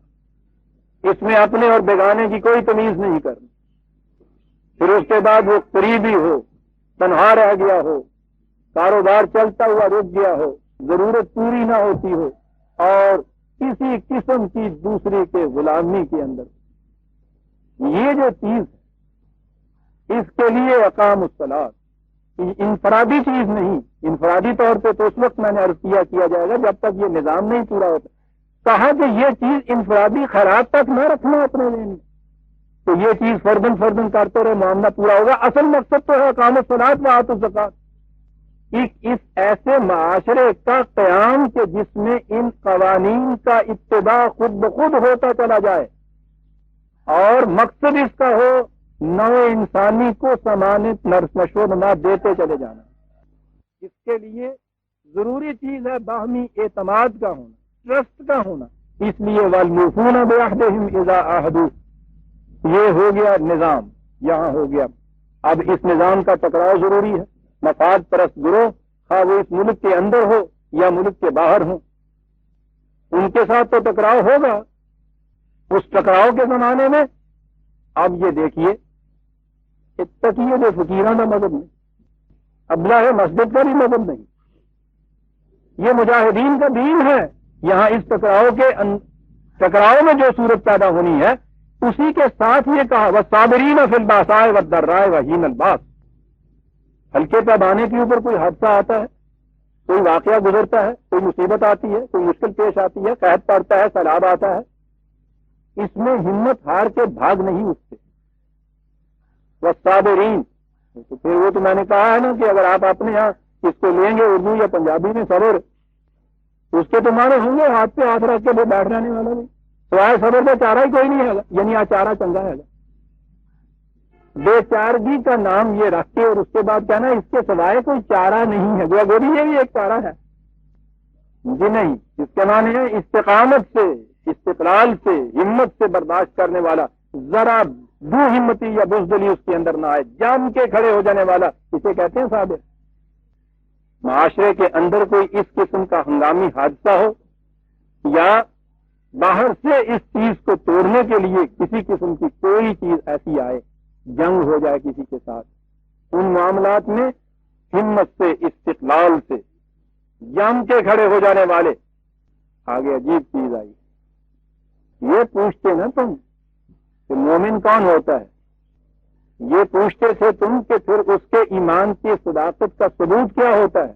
اس میں اپنے اور بیگانے کی کوئی تمیز نہیں کرنی۔ پھر اس کے بعد وہ قریبی ہو، تنہا رہ گیا ہو، کاروبار چلتا ہوا رک گیا ہو، ضرورت پوری نہ ہوتی ہو، اور کسی قسم کی دوسری کے غلامی کے اندر، یہ جو چیز ہے اس کے لیے اقام الصلاۃ انفرادی چیز نہیں، انفرادی طور پہ تو اس وقت میں نے عرض کیا جائے گا جب تک یہ نظام نہیں پورا ہوتا۔ کہا کہ یہ چیز انفرادی خیرات تک نہ رکھنا اپنے ذہن، تو یہ چیز فردن فردن کرتے رہے، معاملہ پورا ہوگا۔ اصل مقصد تو ہے اقام الصلاۃ و آتوا الزکوٰۃ، اس ایسے معاشرے کا قیام کہ جس میں ان قوانین کا اتباع خود بخود ہوتا چلا جائے، اور مقصد اس کا ہو نو انسانی کو سمانت نشو و نما دیتے چلے جانا۔ اس کے لیے ضروری چیز ہے باہمی اعتماد کا ہونا، ٹرسٹ کا ہونا۔ اس لیے والموفون بعہدہم اذا عاہدوا، یہ ہو گیا نظام، یہاں ہو گیا۔ اب اس نظام کا ٹکراؤ ضروری ہے، مفاد پرست گروہ، خواہ وہ اس ملک کے اندر ہو یا ملک کے باہر ہو، ان کے ساتھ تو ٹکراؤ ہوگا۔ اس ٹکراؤ کے زمانے میں اب یہ دیکھیے، تقیہ جو فقیرانہ مذہب نہیں، ابلہ مسجد کا بھی مذہب نہیں، یہ مجاہدین کا دین ہے۔ یہاں اس ٹکراؤ میں جو صورت پیدا ہونی ہے، اسی کے ساتھ یہ کہا وَالصَّابِرِينَ فِي الْبَأْسَاءِ وَالضَّرَّاءِ وَحِينَ الْبَأْسِ، ہلکے پیمانے کے اوپر کوئی حادثہ آتا ہے، کوئی واقعہ گزرتا ہے، کوئی مصیبت آتی ہے، کوئی مشکل پیش آتی ہے، قحط پڑتا ہے، سیلاب آتا ہے، اس میں ہمت ہار کے بھاگ نہیں اٹھتے۔ والصابرین، تو پھر وہ تو میں نے کہا ہے نا کہ اگر آپ اپنے یہاں اس کو لیں گے اردو یا پنجابی میں صبر، اس کے تو معنی ہوں گے ہاتھ پہ ہاتھ رکھ کے وہ بیٹھ جانے والا بھی، سوائے صبر کا چارہ ہی کوئی نہیں ہے، یعنی چارہ چنگا ہے۔ بے چارگی کا نام یہ رکھ کے اور اس کے بعد کہنا اس کے سوائے کوئی چارہ نہیں ہے، گویا گوری یہ بھی ایک چارہ ہے جی نہیں۔ اس کے معنی ہے استقامت سے، استقلال سے، ہمت سے برداشت کرنے والا ذرا دو ہمتی یا بزدلی اس کے اندر نہ آئے، جم کے کھڑے ہو جانے والا، اسے کہتے ہیں صابر۔ معاشرے کے اندر کوئی اس قسم کا ہنگامی حادثہ ہو یا باہر سے اس چیز کو توڑنے کے لیے کسی قسم کی کوئی چیز ایسی آئے، جنگ ہو جائے کسی کے ساتھ، ان معاملات میں ہمت سے، استقلال سے جم کے کھڑے ہو جانے والے۔ آگے عجیب چیز آئی، یہ پوچھتے نا تم کہ مومن کون ہوتا ہے، یہ پوچھتے تھے تم کہ پھر اس کے ایمان کی صداقت کا ثبوت کیا ہوتا ہے،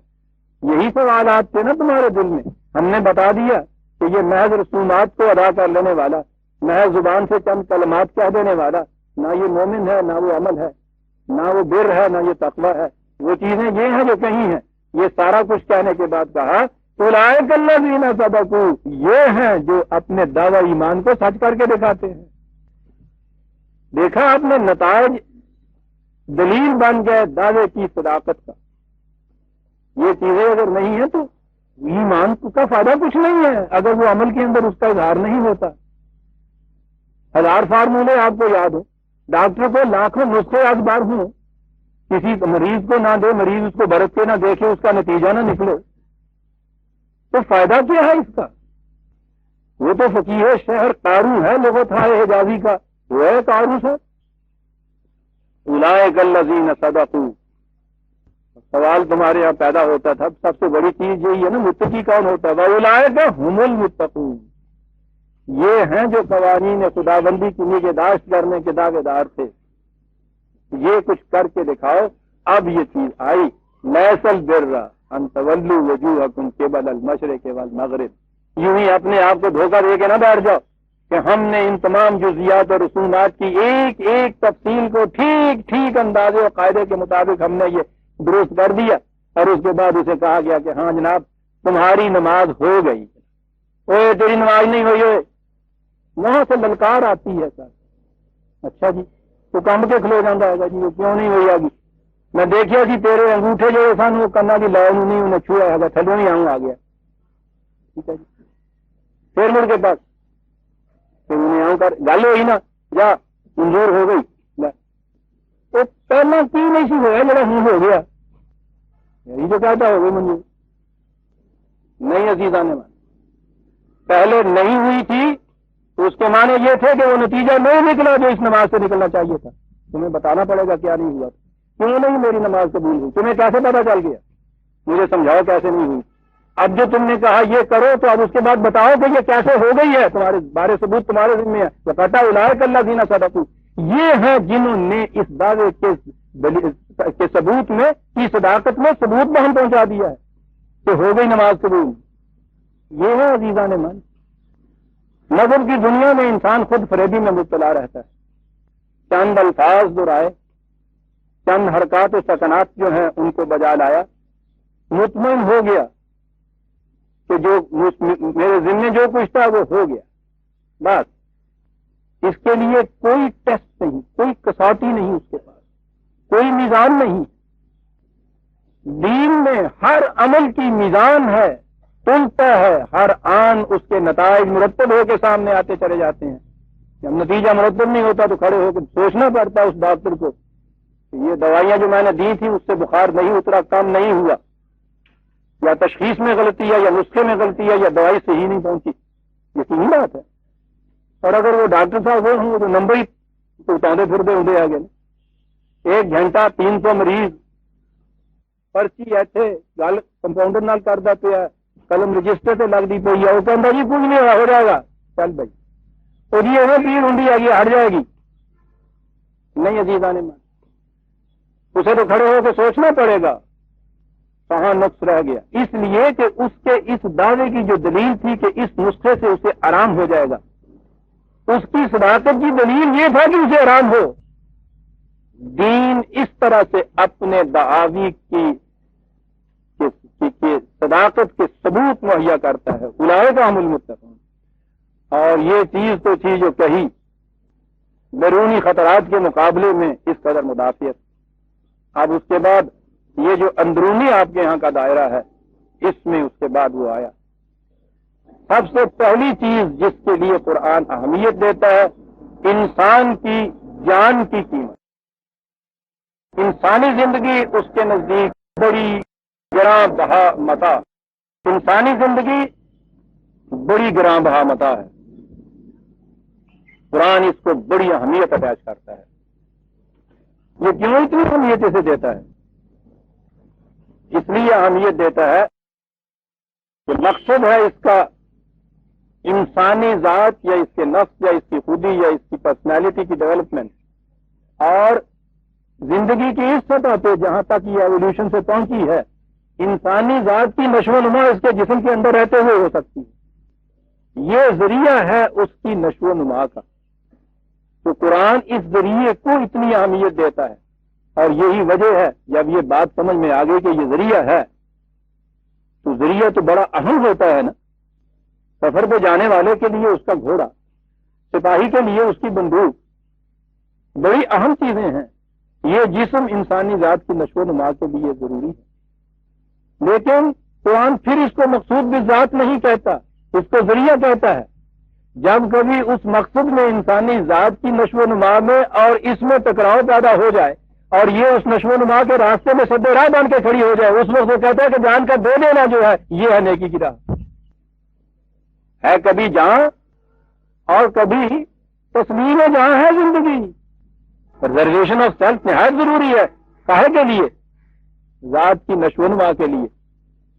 یہی سوالات تھے نا تمہارے دل میں۔ ہم نے بتا دیا کہ یہ محض رسومات کو ادا کر لینے والا، محض زبان سے چند کلمات کہہ دینے والا، نہ یہ مومن ہے، نہ وہ عمل ہے، نہ وہ بر ہے، نہ یہ تقویٰ ہے۔ وہ چیزیں یہ ہیں جو کہیں ہیں۔ یہ سارا کچھ کہنے کے بعد کہا اولئک الذین صدقوا، یہ ہیں جو اپنے دعوی ایمان کو سچ کر کے دکھاتے ہیں۔ دیکھا آپ نے، نتائج دلیل بن گئے دعوے کی صداقت کا۔ یہ چیزیں اگر نہیں ہیں تو ایمان کا فائدہ کچھ نہیں ہے اگر وہ عمل کے اندر اس کا اظہار نہیں ہوتا۔ ہزار فارمولے آپ کو یاد ہو، ڈاکٹر کو لاکھوں نسخے اخبار ہوں، کسی مریض کو نہ دے، مریض اس کو برت کے نہ دیکھے، اس کا نتیجہ نہ نکلے، تو فائدہ کیا ہے اس کا؟ وہ تو فقیہ شہر قارو ہے، لغت ہے حجازی کا، وہ ہے قارو سے۔ اولئک الذین صدقوا، سوال تمہارے یہاں پیدا ہوتا تھا، سب سے بڑی چیز یہی ہے نا، متقی کون ہوتا ہے؟ واولئک ھم المتقون، یہ ہیں جو قوانین خدابندی کی نگہداشت کرنے کے دعوے دار تھے۔ یہ کچھ کر کے دکھاؤ۔ اب یہ چیز آئی، لیس البر ان تولوا وجوہکم قبل المشرق والمغرب۔ یوں ہی اپنے آپ کو دھوکہ دے کے نہ بیٹھ جاؤ کہ ہم نے ان تمام جزیات اور رسومات کی ایک ایک تفصیل کو ٹھیک ٹھیک اندازے اور قاعدے کے مطابق ہم نے یہ درست کر دیا، اور اس کے بعد اسے کہا گیا کہ ہاں جناب تمہاری نماز ہو گئی۔ اوے تیری نماز نہیں ہوئی ہوئے، وہاں سے للکار آتی ہے سر۔ اچھا جی، تو کم کے کھلو جانا ہے جی، وہ کیوں نہیں ہوئی آگی؟ میں دیکھیا سی تیرے انگوٹھے جو سن وہ کنا کی لائن نہیں انہیں چھویا ہے، تھلو نہیں آؤں آ گیا۔ ٹھیک ہے جی، پھر مڑ کے پاس انہیں آؤں کر گل ہوئی نا، یا منظور ہو گئی، تو پہلا کی نہیں سی ہوا جڑا ہوں ہو گیا، یہی جو کہتا ہو گئی منظور نہیں۔ عزیزان مان، پہلے نہیں ہوئی تھی تو اس کے معنی یہ تھے کہ وہ نتیجہ نہیں نکلا جو اس نماز سے نکلنا چاہیے تھا۔ تمہیں بتانا پڑے گا کیا نہیں ہوا، کیوں نہیں میری نماز قبول ہوئی، تمہیں کیسے پتا چل گیا؟ مجھے سمجھاؤ کیسے نہیں ہوئی۔ اب جو تم نے کہا یہ کرو، تو اب اس کے بعد بتاؤ کہ یہ کیسے ہو گئی ہے، تمہارے بارے ثبوت تمہارے ذمہ ہے۔ وقتا اولئک الذین صدقوا، یہ ہیں جنہوں نے اس دعوے کے ثبوت میں کی صداقت میں ثبوت بہم پہنچا دیا ہے کہ ہو گئی نماز قبول۔ یہ ہے عزیزان من، نظر کی دنیا میں انسان خود فریبی میں مبتلا رہتا ہے۔ چند الفاظ دہرائے، چند حرکات و سکنات جو ہیں ان کو بجا لایا، مطمئن ہو گیا کہ جو میرے ذمہ جو کچھ تھا وہ ہو گیا، بس۔ اس کے لیے کوئی ٹیسٹ نہیں، کوئی کسوٹی نہیں، اس کے پاس کوئی میزان نہیں۔ دین میں ہر عمل کی میزان ہے، تلتا ہے، ہر آن اس کے نتائج مرتب ہو کے سامنے آتے چلے جاتے ہیں۔ جب نتیجہ مرتب نہیں ہوتا تو کھڑے ہو کے سوچنا پڑتا ہے اس ڈاکٹر کو کہ یہ دوائیاں جو میں نے دی تھی اس سے بخار نہیں اترا، کم نہیں ہوا، یا تشخیص میں غلطی ہے، یا نسخے میں غلطی ہے، یا دوائی صحیح نہیں پہنچی۔ یقینی بات ہے۔ اور اگر وہ ڈاکٹر صاحب وہ ہوں تو نمبر ہی اتارے پھرتے ہوں آگے، 1 گھنٹہ 300 مریض، پرچی ایتھے گل کمپاؤنڈر نال کردا پیا، قلم رجسٹر تے لگتی پی ہے، وہ کہتا جی کچھ نہیں ہو جائے گا، چل بھائی وہ جی وہ پیڑ ہوں گی ہٹ جائے گی۔ نہیں عزیزان من، اسے تو کھڑے ہو کے سوچنا پڑے گا کہاں نقص رہ گیا، اس لیے کہ اس کے اس دعوے کی جو دلیل تھی کہ اس نسخے سے اسے آرام ہو جائے گا، اس کی صداقت کی دلیل یہ تھا کہ اسے آرام ہو۔ دین اس طرح سے اپنے دعاوی کی صداقت کے ثبوت مہیا کرتا ہے، اولئک ھم المتقون۔ اور یہ چیز تو تھی جو کہی بیرونی خطرات کے مقابلے میں اس قدر مدافعت۔ اب اس کے بعد یہ جو اندرونی آپ کے یہاں کا دائرہ ہے، اس میں اس کے بعد وہ آیا۔ سب سے پہلی چیز جس کے لیے قرآن اہمیت دیتا ہے، انسان کی جان کی قیمت. انسانی زندگی اس کے نزدیک بڑی گراں بہا متاع. انسانی زندگی بڑی گراں بہا متاع ہے. قرآن اس کو بڑی اہمیت اٹیچ کرتا ہے. یہ کیوں اتنی اہمیت اسے دیتا ہے؟ اس لیے اہمیت دیتا ہے کہ مقصد ہے اس کا انسانی ذات یا اس کے نفس یا اس کی خودی یا اس کی پرسنالٹی کی ڈیولپمنٹ، اور زندگی کی اس سطح پہ جہاں تک یہ ایولیوشن سے پہنچی ہے، انسانی ذات کی نشو و نما اس کے جسم کے اندر رہتے ہوئے ہو سکتی ہے. یہ ذریعہ ہے اس کی نشو و نما کا. تو قرآن اس ذریعے کو اتنی اہمیت دیتا ہے، اور یہی وجہ ہے جب یہ بات سمجھ میں آ گئی کہ یہ ذریعہ ہے، تو ذریعہ تو بڑا اہم ہوتا ہے نا. سفر پہ جانے والے کے لیے اس کا گھوڑا، سپاہی کے لیے اس کی بندوق، بڑی اہم چیزیں ہیں. یہ جسم انسانی ذات کی نشو و نما کے لیے ضروری ہے. لیکن قرآن پھر اس کو مقصود بالذات نہیں کہتا، اس کو ذریعہ کہتا ہے. جب کبھی اس مقصد میں انسانی ذات کی نشو و نما میں اور اس میں ٹکراؤ پیدا ہو جائے اور یہ اس نشو و نما کے راستے میں سد راہ بن کے کھڑی ہو جائے، اس وقت وہ کہتا ہے کہ جان کا دے دینا جو ہے یہ ہے نیکی کی راہ. ہے کبھی جان اور کبھی تسلیم جہاں ہے زندگی. پرزرویشن آف سیلف نہایت ضروری ہے. کاہے کے لیے؟ ذات کی نشو و نما کے لیے.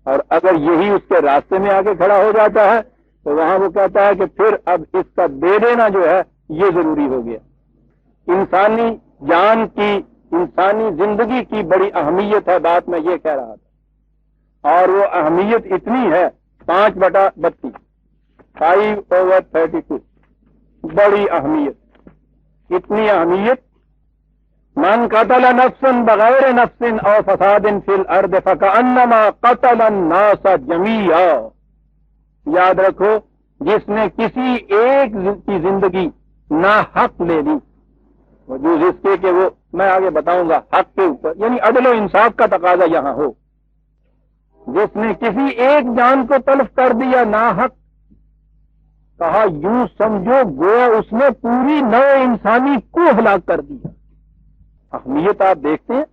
اور اگر یہی اس کے راستے میں آ کے کھڑا ہو جاتا ہے تو وہاں وہ کہتا ہے کہ پھر اب اس کا دے دینا جو ہے یہ ضروری ہو گیا. انسانی جان کی، انسانی زندگی کی بڑی اہمیت ہے، بات میں یہ کہہ رہا تھا. اور وہ اہمیت اتنی ہے 5/32، 5/32، بڑی اہمیت. اتنی اہمیت، من قتل نفسا بغیر نفس او فساد فی الارض فکأنما قتل الناس جمیعا. یاد رکھو، جس نے کسی ایک کی زندگی ناحق لے لی، وجوز اس کے کہ وہ میں آگے بتاؤں گا حق کے اوپر، یعنی عدل و انصاف کا تقاضا یہاں ہو. جس نے کسی ایک جان کو تلف کر دیا ناحق، کہا یوں سمجھو گویا اس نے پوری نو انسانی کو ہلاک کر دیا. اہمیت آپ دیکھتے ہیں.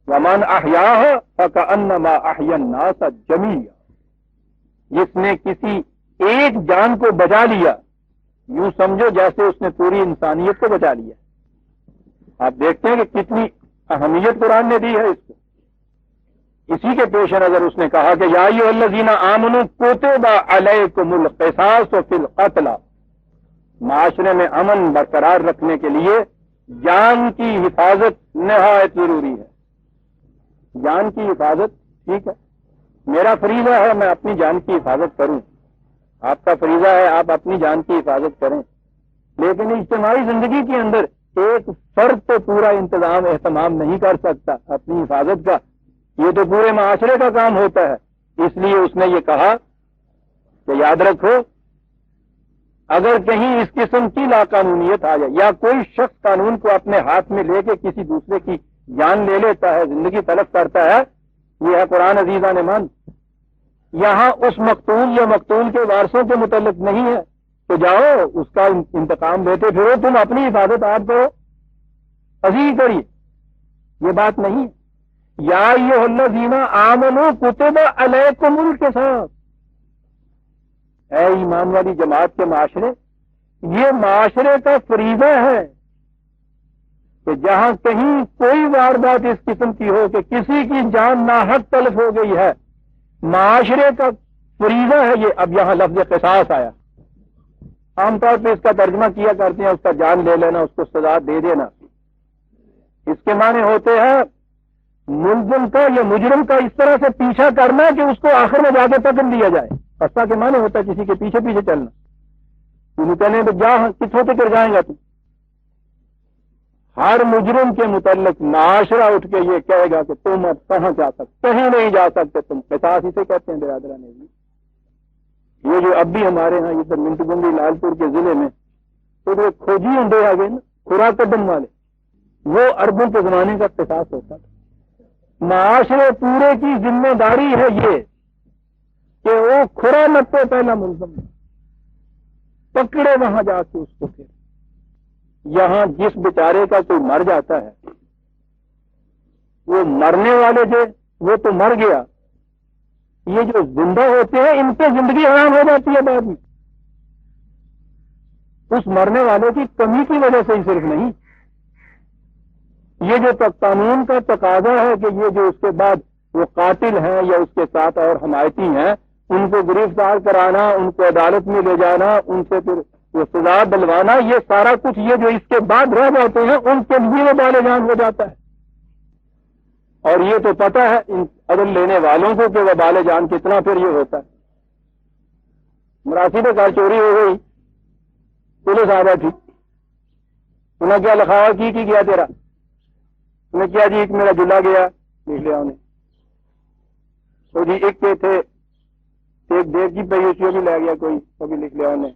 ومن احیاها فکأنما احیا الناس جمیعا. جس نے کسی ایک جان کو بچا لیا، یوں سمجھو جیسے اس نے پوری انسانیت کو بچا لیا. آپ دیکھتے ہیں کہ کتنی اہمیت قرآن نے دی ہے اس کو. اسی کے پیش نظر اس نے کہا کہ یا ایھا الذین آمنوا کتب علیکم القصاص فی القتل. معاشرے میں امن برقرار رکھنے کے لیے جان کی حفاظت نہایت ضروری ہے. جان کی حفاظت، ٹھیک ہے، میرا فریضہ ہے میں اپنی جان کی حفاظت کروں، آپ کا فریضہ ہے آپ اپنی جان کی حفاظت کریں. لیکن اجتماعی زندگی کے اندر ایک فرد تو پورا انتظام اہتمام نہیں کر سکتا اپنی حفاظت کا، یہ تو پورے معاشرے کا کام ہوتا ہے. اس لیے اس نے یہ کہا کہ یاد رکھو، اگر کہیں اس قسم کی لاقانونیت آ جائے یا کوئی شخص قانون کو اپنے ہاتھ میں لے کے کسی دوسرے کی جان لے لیتا ہے، زندگی تلف کرتا ہے، یہ ہے قرآن عزیزان مان. یہاں اس مقتول یا مقتول کے وارثوں کے متعلق نہیں ہے تو جاؤ اس کا انتقام لیتے پھرو، تم اپنی حفاظت آپ کرو، عزیز کریے، یہ بات نہیں. یا ایھا الذین آمنوا کتب علیکم القصاص. اے ایمان والی جماعت کے معاشرے، یہ معاشرے کا فریضہ ہے کہ جہاں کہیں کوئی واردات اس قسم کی ہو کہ کسی کی جان ناحق تلف ہو گئی ہے، معاشرے کا فریضہ ہے یہ. اب یہاں لفظ قصاص آیا، عام طور پہ اس کا ترجمہ کیا کرتے ہیں اس کا جان لے لینا، اس کو سزا دے دینا. اس کے معنی ہوتے ہیں ملزم کا یا مجرم کا اس طرح سے پیچھا کرنا کہ اس کو آخر میں جا کے پکڑ لیا جائے. قصہ کے معنی ہوتا ہے کسی کے پیچھے پیچھے چلنا. تم کہنے تو جا کتوں سے کر جائیں گا تم. ہر مجرم کے متعلق معاشرہ اٹھ کے یہ کہے گا کہ تم اب کہاں جا سکتے، کہیں نہیں جا سکتے تم. قصاص اسے کہتے ہیں برادران نے. یہ جو اب بھی ہمارے ہاں ادھر منٹ گنڈی لال پور کے ضلع میں تو جو کھوجی ہنڈے آ گئے نا، خوراک کڈن والے، وہ اربوں کے زمانے کا قصاص ہوتا تھا. معاشرے پورے کی ذمہ داری ہے یہ کہ وہ کھرا نپے پہلا ملزم پکڑے وہاں جا کے اس کو پھر یہاں جس بیچارے کا کوئی مر جاتا ہے، وہ مرنے والے جو وہ تو مر گیا، یہ جو زندہ ہوتے ہیں ان پہ زندگی حرام ہو جاتی ہے بعد میں، اس مرنے والے کی کمی کی وجہ سے ہی صرف نہیں، یہ جو قانون کا تقاضا ہے کہ یہ جو اس کے بعد وہ قاتل ہیں یا اس کے ساتھ اور حمایتی ہیں ان کو گرفتار کرانا، ان کو عدالت میں لے جانا، ان سے پھر وہ سزا دلوانا، یہ سارا کچھ یہ جو اس کے بعد رہ جاتے ہیں ان کے لیے وبال جان ہو جاتا ہے۔ اور یہ تو پتہ ہے ان عدل لینے والوں کو کہ وبال جان کتنا پھر یہ ہوتا ہے۔ مراسی میں کار چوری ہو گئی، پولیس آ بیٹھی، انہیں کیا لکھاوا کی گیا تیرا؟ انہیں کیا جی ایک میرا جلا گیا، لکھ لیا انہیں تو جی ایک کے تھے ایک دیو کی پہ بھی لے گیا کوئی، وہ بھی لکھ لیا انہیں،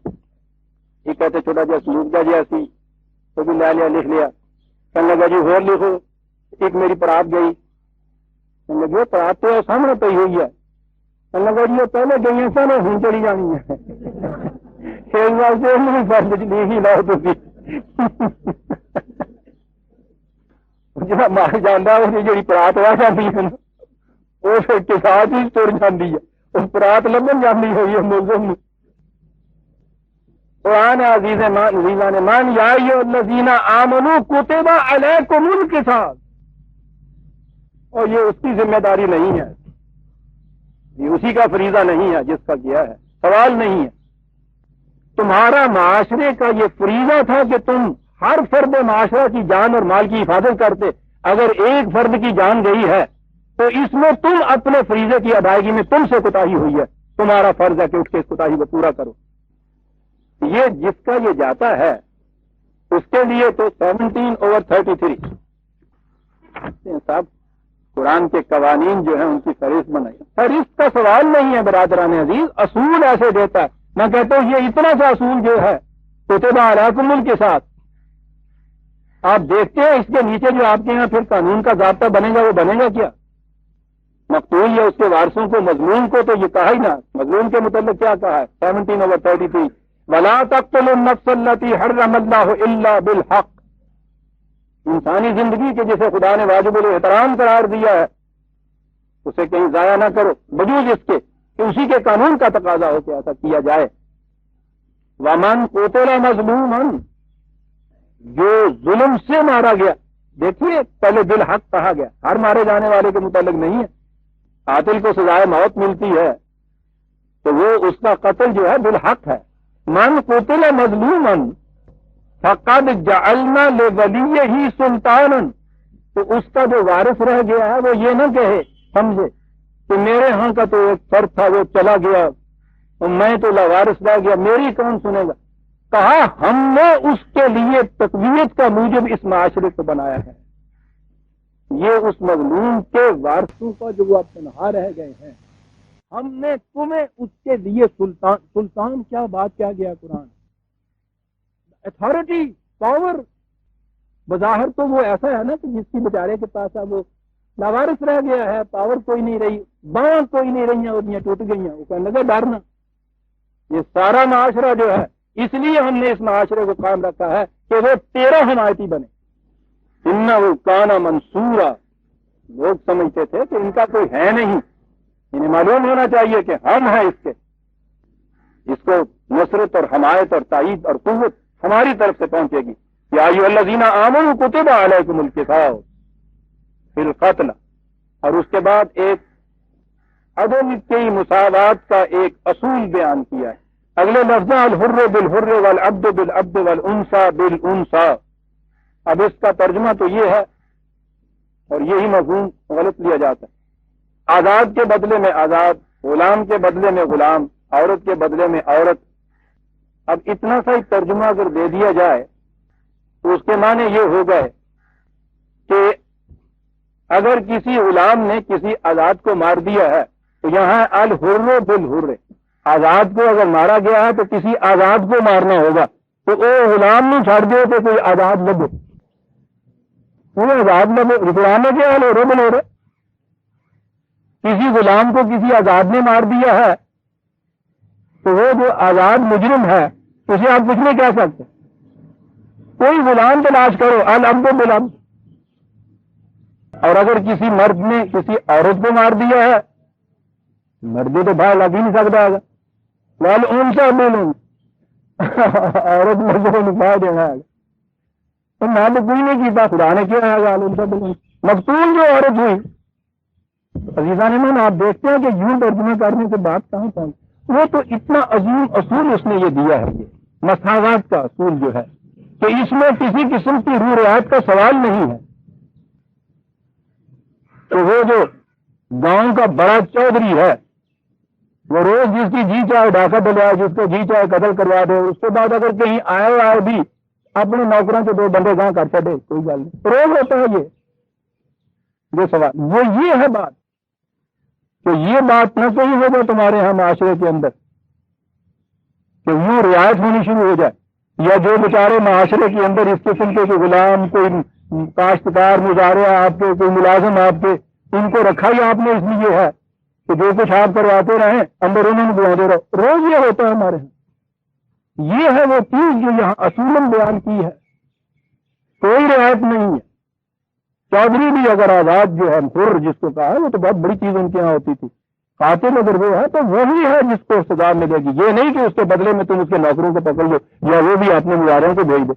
ایک کہتے چھوٹا جا سلوک کا جی سی وہ بھی لے لیا لکھ لیا، کہنے لگا جی اور لکھو، ایک میری پرات گئی، کہنے لگی پرات تو سامنے پی ہوئی ہے، کہنے لگا جی وہ پہلے گئی سن ہوں چلی جانی ہے، ایک بار سے نہیں فرض لکھ ہی لاؤ تھی جہاں مار جانا وہ جی پرات رہ جاتی ہے وہ پھر کے ساتھ ہی تر جاتی ہے، اس پرات لبن جانی ہوئی ہے ملزم۔ قرآن عزیز نے مان یا ایھا الذین آمنوا کتب علیکم القصاص، اور یہ اس کی ذمہ داری نہیں ہے، یہ اسی کا فریضہ نہیں ہے جس کا کیا ہے، سوال نہیں ہے، تمہارا معاشرے کا یہ فریضہ تھا کہ تم ہر فرد معاشرہ کی جان اور مال کی حفاظت کرتے، اگر ایک فرد کی جان گئی ہے تو اس میں تم اپنے فریضے کی ادائیگی میں تم سے کوتاہی ہوئی ہے، تمہارا فرض ہے کہ اٹھ کے اس کوتاہی کو پورا کرو۔ یہ جس کا یہ جاتا ہے اس کے لیے تو 17/33 صاحب قرآن کے قوانین جو ہیں ان کی فہرست بنائی، فہرست کا سوال نہیں ہے برادران عزیز، اصول ایسے دیتا ہے، میں کہتا ہوں یہ اتنا سا اصول جو ہے کتب علیکم القصاص، آپ دیکھتے ہیں اس کے نیچے جو آپ کے یہاں پھر قانون کا ضابطہ بنے گا وہ بنے گا کیا؟ مقتول یا اس کے وارثوں کو، مظلوم کو تو یہ کہا ہی نہ، مظلوم کے متعلق کیا کہا ہے 17/33 وَلَا تَقْتُلُوا النَّفْسَ الَّتِي حَرَّمَ اللَّهُ إِلَّا بِالْحَقِّ، انسانی زندگی کے جسے خدا نے واجب الاحترام قرار دیا ہے اسے کہیں ضائع نہ کرو، بجوز اس کے کہ اسی کے قانون کا تقاضا ہو کہ ایسا کیا جائے۔ وَمَنْ قُتِلَ مَظْلُومًا، جو ظلم سے مارا گیا، دیکھیے پہلے بالحق کہا گیا، ہر مارے جانے والے کے متعلق نہیں ہے، قاتل کو سزائے موت ملتی ہے تو وہ اس کا قتل جو ہے بالحق ہے۔ من قتل مظلوما فقد جعلنا لولیہ سلطانا، تو اس کا جو وارث رہ گیا ہے وہ یہ نہ کہے سمجھے کہ میرے ہاں کا تو ایک فرد تھا وہ چلا گیا اور میں تو لاوارث رہ گیا، میری کون سنے گا؟ کہا ہم نے اس کے لیے تقویت کا موجب اس معاشرے کو بنایا ہے، یہ اس مظلوم کے وارثوں کا جو وہ اب تنہا رہ گئے ہیں، ہم نے تمہیں اس کے لیے سلطان کیا بات کیا گیا قرآن، اتھارٹی، پاور، بظاہر تو وہ ایسا ہے نا کہ جس کی بیچارے کے پاس اب وہ لاوارث رہ گیا ہے، پاور کوئی نہیں رہی، باں کوئی نہیں رہی ہیں، ادیاں ٹوٹ گئی ہیں، وہ کہنے لگا ڈرنا۔ یہ سارا معاشرہ جو ہے اس لیے ہم نے اس معاشرے کو قائم رکھا ہے کہ وہ تیرا حمایتی بنے، انہ کان منصورا، لوگ سمجھتے تھے کہ ان کا کوئی ہے نہیں، انہیں معلوم ہونا چاہیے کہ ہم ہیں اس کے، اس کو نصرت اور حمایت اور تائید اور قوت ہماری طرف سے پہنچے گی۔ یا ایھا الذین آمنوا کتب علیکم القصاص فی القتل، اور اس کے بعد ایک عدم کی مساوات کا ایک اصول بیان کیا ہے، اگلے لفظ الحر بالحر والعبد بالعبد والانثى بالانثى، اب اس کا ترجمہ تو یہ ہے اور یہی مفہوم غلط لیا جاتا ہے، آزاد کے بدلے میں آزاد، غلام کے بدلے میں غلام، عورت کے بدلے میں عورت۔ اب اتنا سا ہی ترجمہ اگر دے دیا جائے تو اس کے معنی یہ ہو گئے کہ اگر کسی غلام نے کسی آزاد کو مار دیا ہے تو یہاں الحر بالحر، آزاد کو اگر مارا گیا ہے تو کسی آزاد کو مارنا ہوگا، تو وہ غلام نہیں چھڑ دے تو کوئی آزاد لبو، وہ آزاد لبو، غلام کے الحر بالحر، کسی غلام کو کسی آزاد نے مار دیا ہے تو وہ جو آزاد مجرم ہے اسے آپ کچھ نہیں کہہ سکتے، کوئی غلام تلاش کرو، العبد بالعبد. اور اگر کسی مرد نے کسی عورت کو مار دیا ہے، مرد تو بھائی لگ ہی نہیں سکتا ہے، والانثى بالانثى، عورت مرد کو نکاح دینا ہے. تو میں تو کوئی نہیں کیتا، خدا نے کیا ہے والانثى بالانثى. مقتول جو عورت ہوئی، عزیزان ایمان آپ دیکھتے ہیں کہ یوں ترجمہ کرنے سے بات کہاں پہنچ. وہ تو اتنا عظیم اصول اس نے یہ دیا ہے، یہ مساوات کا اصول جو ہے کہ اس میں کسی قسم کی روح رعایت کا سوال نہیں ہے. تو وہ جو گاؤں کا بڑا چودھری ہے، وہ روز جس کی جی چاہے ڈاکہ ڈلوائے، جس کو جی چاہے قتل کروا دے، اس کے بعد اگر کہیں آئے بھی اپنے نوکروں کے 2 بندے گاں کر چڑے، کوئی گل نہیں، روز ہوتا ہے یہ سوال. وہ یہ ہے بات کہ یہ بات نہ کوئی ہو جائے تمہارے ہاں معاشرے کے اندر کہ یوں رعایت ہونی شروع ہو جائے، یا جو بیچارے معاشرے کے اندر اس قسم کے کوئی غلام، کوئی کاشتکار مزارع آپ کے، کوئی ملازم آپ کے، ان کو رکھا ہی آپ نے اس لیے ہے کہ جو کچھ آپ کرواتے رہیں اندر انہوں نے بلاتے رہو. روز یہ ہوتا ہے ہمارے یہاں. یہ ہے وہ چیز جو یہاں اصولاً بیان کی ہے، کوئی رعایت نہیں ہے. چودھری بھی اگر آزاد جو ہے حر جس کو کہا ہے، وہ تو بہت بڑی چیز ان کے یہاں ہوتی تھی. قاتل اگر وہ ہے تو وہی ہے جس کو سزا ملے گی. یہ نہیں کہ اس کے بدلے میں تم اس کے نوکروں کو پکڑ لو یا وہ بھی اپنے مزاروں کو بھیج دو.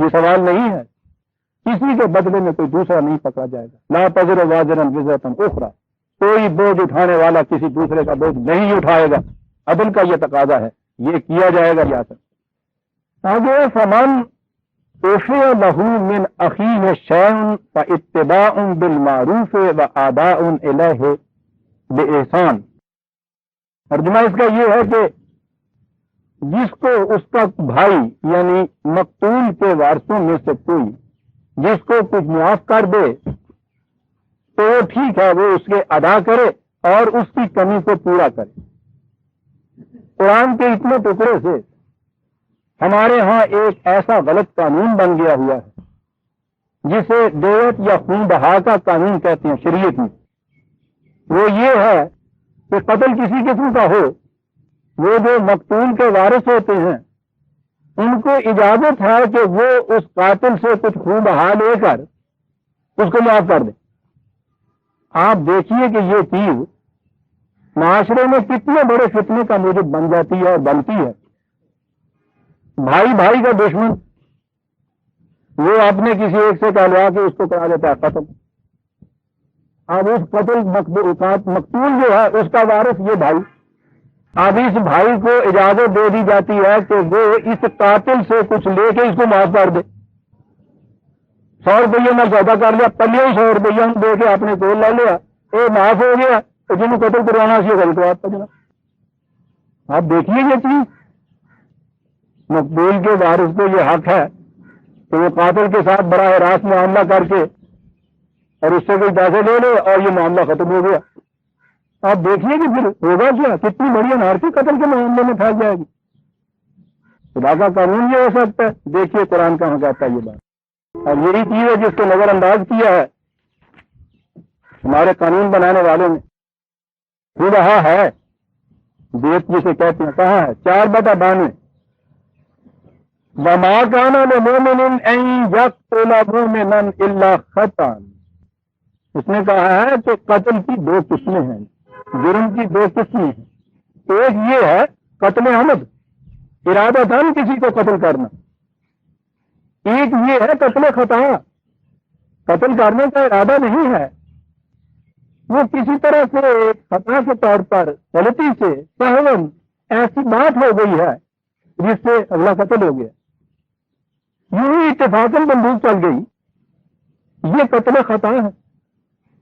یہ سوال نہیں ہے. کسی کے بدلے میں کوئی دوسرا نہیں پکڑا جائے گا. لا تزر وازرا وزرا اخرى، کوئی بوجھ اٹھانے والا کسی دوسرے کا بوجھ نہیں اٹھائے گا. عدل کا یہ تقاضا ہے، یہ کیا جائے گا. یا آگے فمن عفی له من اخیہ شیء فاتباع بالمعروف واداء الیہ باحسان. ترجمہ اس کا یہ ہے کہ جس کو اس کا بھائی یعنی مقتول کے وارثوں میں سے کوئی جس کو کچھ معاف کر دے تو وہ ٹھیک ہے، وہ اس کے ادا کرے اور اس کی کمی کو پورا کرے. قرآن کے اتنے ٹکڑے سے ہمارے ہاں ایک ایسا غلط قانون بن گیا ہوا ہے جسے دیوت یا خون بہا کا قانون کہتے ہیں شریعت میں. وہ یہ ہے کہ قتل کسی قسم کا ہو، وہ جو مقتول کے وارث ہوتے ہیں ان کو اجازت ہے کہ وہ اس قاتل سے کچھ خون بہا لے کر اس کو معاف کر دیں. آپ دیکھیے کہ یہ چیز معاشرے میں کتنے بڑے فتنے کا موجب بن جاتی ہے اور بنتی ہے. بھائی بھائی کا دشمن، وہ اپنے کسی ایک سے کہلوا کے اس کو کرا دیتا ہے قتل. اب اس قتل مقتول جو ہے اس کا وارث یہ بھائی، اب اس بھائی کو اجازت دے دی جاتی ہے کہ وہ اس قاتل سے کچھ لے کے اس کو معاف کر دے. 100 روپیے میں سودا کر لیا، پلے 100 روپیہ دے کے اپنے کو لے لیا، یہ معاف ہو گیا. تو جنہوں قتل کروانا سی غلط بات جناب. آپ دیکھیے یہ چیز، مقبول کے وارث کو یہ حق ہے کہ وہ قاتل کے ساتھ براہ راست معاملہ کر کے اور اس سے کوئی پیسے لے لے اور یہ معاملہ ختم ہو گیا. آپ دیکھیے کہ پھر ہوگا کیا، کتنی بڑی انارکی قتل کے معاملے میں پھیل جائے گی. خدا کا قانون یہ ہو سکتا ہے. دیکھیے قرآن کہاں کہتا ہے یہ بات. اور یہی چیز ہے جس کو نظر انداز کیا ہے ہمارے قانون بنانے والوں نے. وہ رہا ہے دیت جسے کہتے ہیں، کہاں ہے 4/92 وما كان لمؤمن ان يقتل مؤمنا الا خطأ. اس نے کہا ہے کہ قتل کی 2 قسمیں ہیں، جرم کی 2 قسمیں ہیں. ایک یہ ہے قتل عمد، ارادتاً کسی کو قتل کرنا. ایک یہ ہے قتل خطا، قتل کرنے کا ارادہ نہیں ہے، وہ کسی طرح سے خطا کے طور پر غلطی سے سہون ایسی بات ہو گئی ہے جس سے اگلا قتل ہو گیا. یوں ہی اتفاقاً بندوق چل گئی، یہ قتل خطا ہے.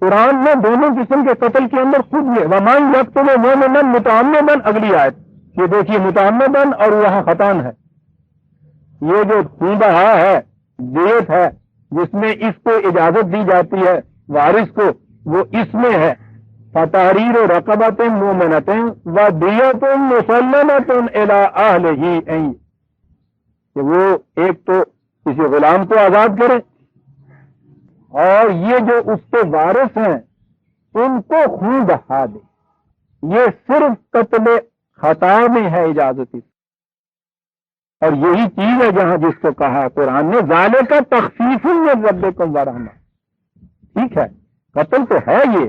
قرآن نے دونوں قسم کے قتل کے اندر خود یہ وَمَن يَقْتُلُ مُؤْمِنًا مُتَعَمِّدًا، اگلی آیت یہ دیکھیے متعمدًا اور وہاں خطاً ہے. یہ جو خون بہا ہے، دیت ہے جس میں اس کو اجازت دی جاتی ہے وارث کو، وہ اس میں ہے فَتَحْرِيرُ رَقَبَةٍ مُؤْمِنَةٍ وَدِيَةٌ مُسَلَّمَةٌ إِلَىٰ أَهْلِهِ، کہ وہ ایک تو کسی غلام کو آزاد کرے اور یہ جو اس کے وارث ہیں ان کو خون بہا دے. یہ صرف قتل خطا میں ہے اجازت. اور یہی چیز ہے جہاں جس کو کہا قرآن نے ذالک تخفیف من ربکم ورحمہ. ٹھیک ہے قتل تو ہے یہ،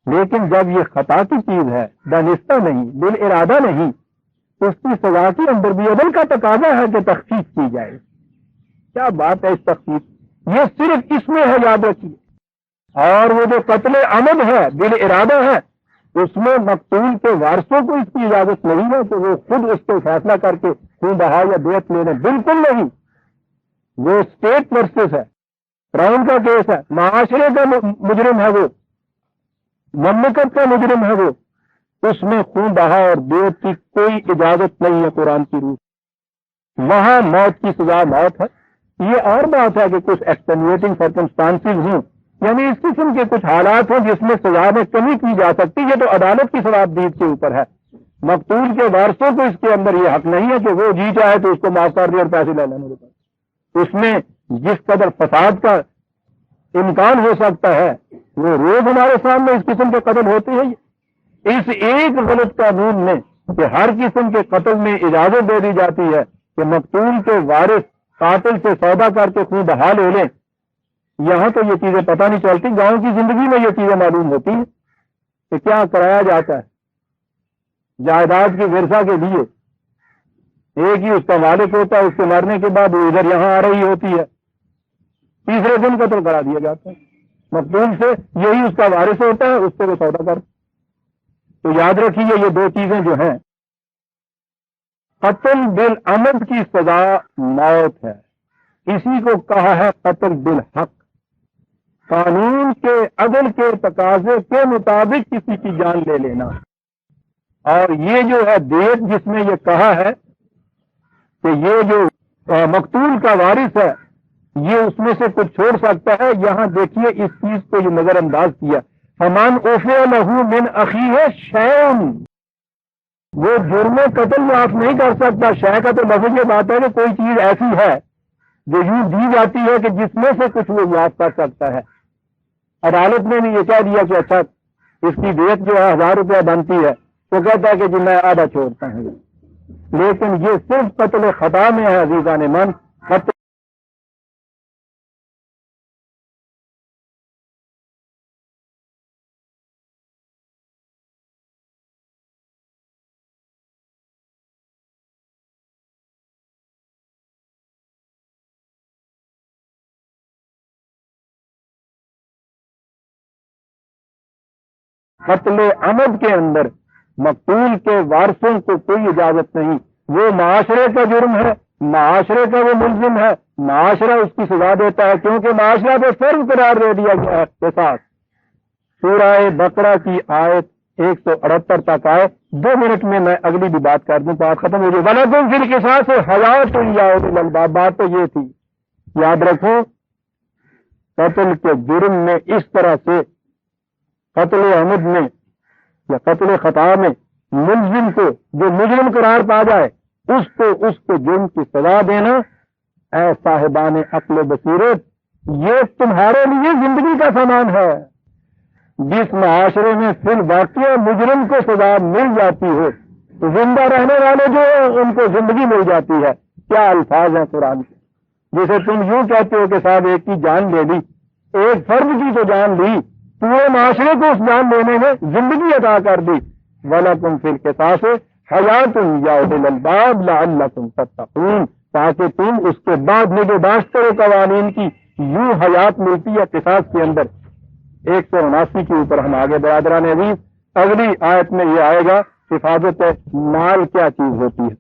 لیکن جب یہ خطا کی چیز ہے، دانستہ نہیں، بالارادہ نہیں، تو اس کی سزا کے اندر بھی عدل کا تقاضا ہے کہ تخفیف کی جائے. کیا بات ہے اس تخفیف، یہ صرف اس میں ہے، یاد رکھیے. اور وہ جو قتل عمد ہے بالارادہ ہے، اس میں مقتول کے وارثوں کو اس کی اجازت نہیں ہے کہ وہ خود اس کو فیصلہ کر کے خون بہا یا دیت لینے، بالکل نہیں. وہ اسٹیٹ ورسز ہے، کراؤن کا کیس ہے، معاشرے کا مجرم ہے، وہ مملکت کا مجرم ہے، وہ اس میں خون بہا اور دیت کی کوئی اجازت نہیں ہے قرآن کی روح. وہاں موت کی سزا موت ہے. یہ اور بات ہے کہ کچھ ایکسٹینویٹنگ سرکمسٹانسز ہوں، یعنی اس قسم کے کچھ حالات ہیں جس میں سزا میں کمی کی جا سکتی، یہ تو عدالت کی ثوابدید کے اوپر ہے. مقتول کے وارثوں کو اس کے اندر یہ حق نہیں ہے کہ وہ جی چاہے تو اس کو معاف کر دے اور پیسے لے لیں میرے پاس. اس میں جس قدر فساد کا امکان ہو سکتا ہے وہ روز ہمارے سامنے اس قسم کے قتل ہوتے ہیں. اس ایک غلط قانون میں کہ ہر قسم کے قتل میں اجازت دے دی جاتی ہے کہ مقتول کے وارث قاتل سے سودا کر کے خون بہا لے لیں. یہاں تو یہ چیزیں پتہ نہیں چلتی، گاؤں کی زندگی میں یہ چیزیں معلوم ہوتی ہیں کہ کیا کرایا جاتا ہے جائیداد کے ورثہ کے لیے. ایک ہی اس کا مالک ہوتا ہے، اس کے مرنے کے بعد وہ ادھر یہاں آ رہی ہوتی ہے، تیسرے دن قتل کرا دیا جاتا ہے. مقتول سے یہی اس کا وارث ہوتا ہے، اس سے وہ سودا کر. تو یاد رکھیے یہ دو چیزیں جو ہیں، قتل بالعمد کی سزا موت ہے، اسی کو کہا ہے قتل بالحق. قانون کے عدل کے تقاضے کے مطابق کسی کی جان لے لینا. اور یہ جو ہے دیت جس میں یہ کہا ہے کہ یہ جو مقتول کا وارث ہے یہ اس میں سے کچھ چھوڑ سکتا ہے، یہاں دیکھیے اس چیز کو یہ نظر انداز کیا. فَمَنْ عُفِيَ لَهُ مِنْ أَخِيهِ شَيْءٌ، وہ جرم قتل معاف نہیں کر سکتا. شے کا تو لفظ یہ بات ہے کہ کوئی چیز ایسی ہے جو یوں دی جاتی ہے کہ جس میں سے کچھ وہ معاف کر سکتا ہے. عدالت نے بھی یہ کہہ دیا کہ اچھا اس کی دیت جو ہے 1000 روپیہ بنتی ہے، تو کہتا ہے کہ جی میں آدھا چھوڑتا ہوں. لیکن یہ صرف قتل خطا میں ہے عزیزان من. قتل عمد کے اندر مقتول کے وارثوں کو کوئی اجازت نہیں. وہ معاشرے کا جرم ہے، معاشرے کا وہ ملزم ہے، معاشرہ اس کی سزا دیتا ہے، کیونکہ معاشرہ پہ فرض قرار دے دیا گیا ہے قصاص. سورہ بقرہ کی آیت 178 تک آئے. 2 منٹ میں اگلی بھی بات کر دوں، بات ختم ہو جائے. وَلَكُمْ فِي الْقِصَاصِ حَيَاةٌ يَا أُولِي الْأَلْبَابِ. بات تو یہ تھی، یاد رکھو قتل کے جرم میں اس طرح سے قتل عمد میں یا قتل خطا میں ملزم کو جو مجرم قرار پا جائے اس کو جرم کی سزا دینا، اے صاحبان عقل و بصیرت، یہ تمہارے لیے زندگی کا سامان ہے. جس معاشرے میں فی الواقع مجرم کو سزا مل جاتی ہو تو زندہ رہنے والے جو ہیں ان کو زندگی مل جاتی ہے. کیا الفاظ ہیں قرآن کے. جسے تم یوں کہتے ہو کہ صاحب ایک کی جان لے لی، ایک فرد کی تو جان لی، پورے معاشرے کو اس جان لینے میں زندگی عطا کر دی. وَلَكُمْ فِي الْقِصَاصِ حَيَاةٌ يَا أُولِي الْأَلْبَابِ لَعَلَّكُمْ تَتَّقُونَ، تاکہ تم اس کے بعد نگہداشت کرو قوانین کی. یوں حیات ملتی ہے قصاص کے اندر. 179 کے اوپر ہم آگے برادران عزیز. اگلی آیت میں یہ آئے گا حفاظت مال کیا چیز ہوتی ہے.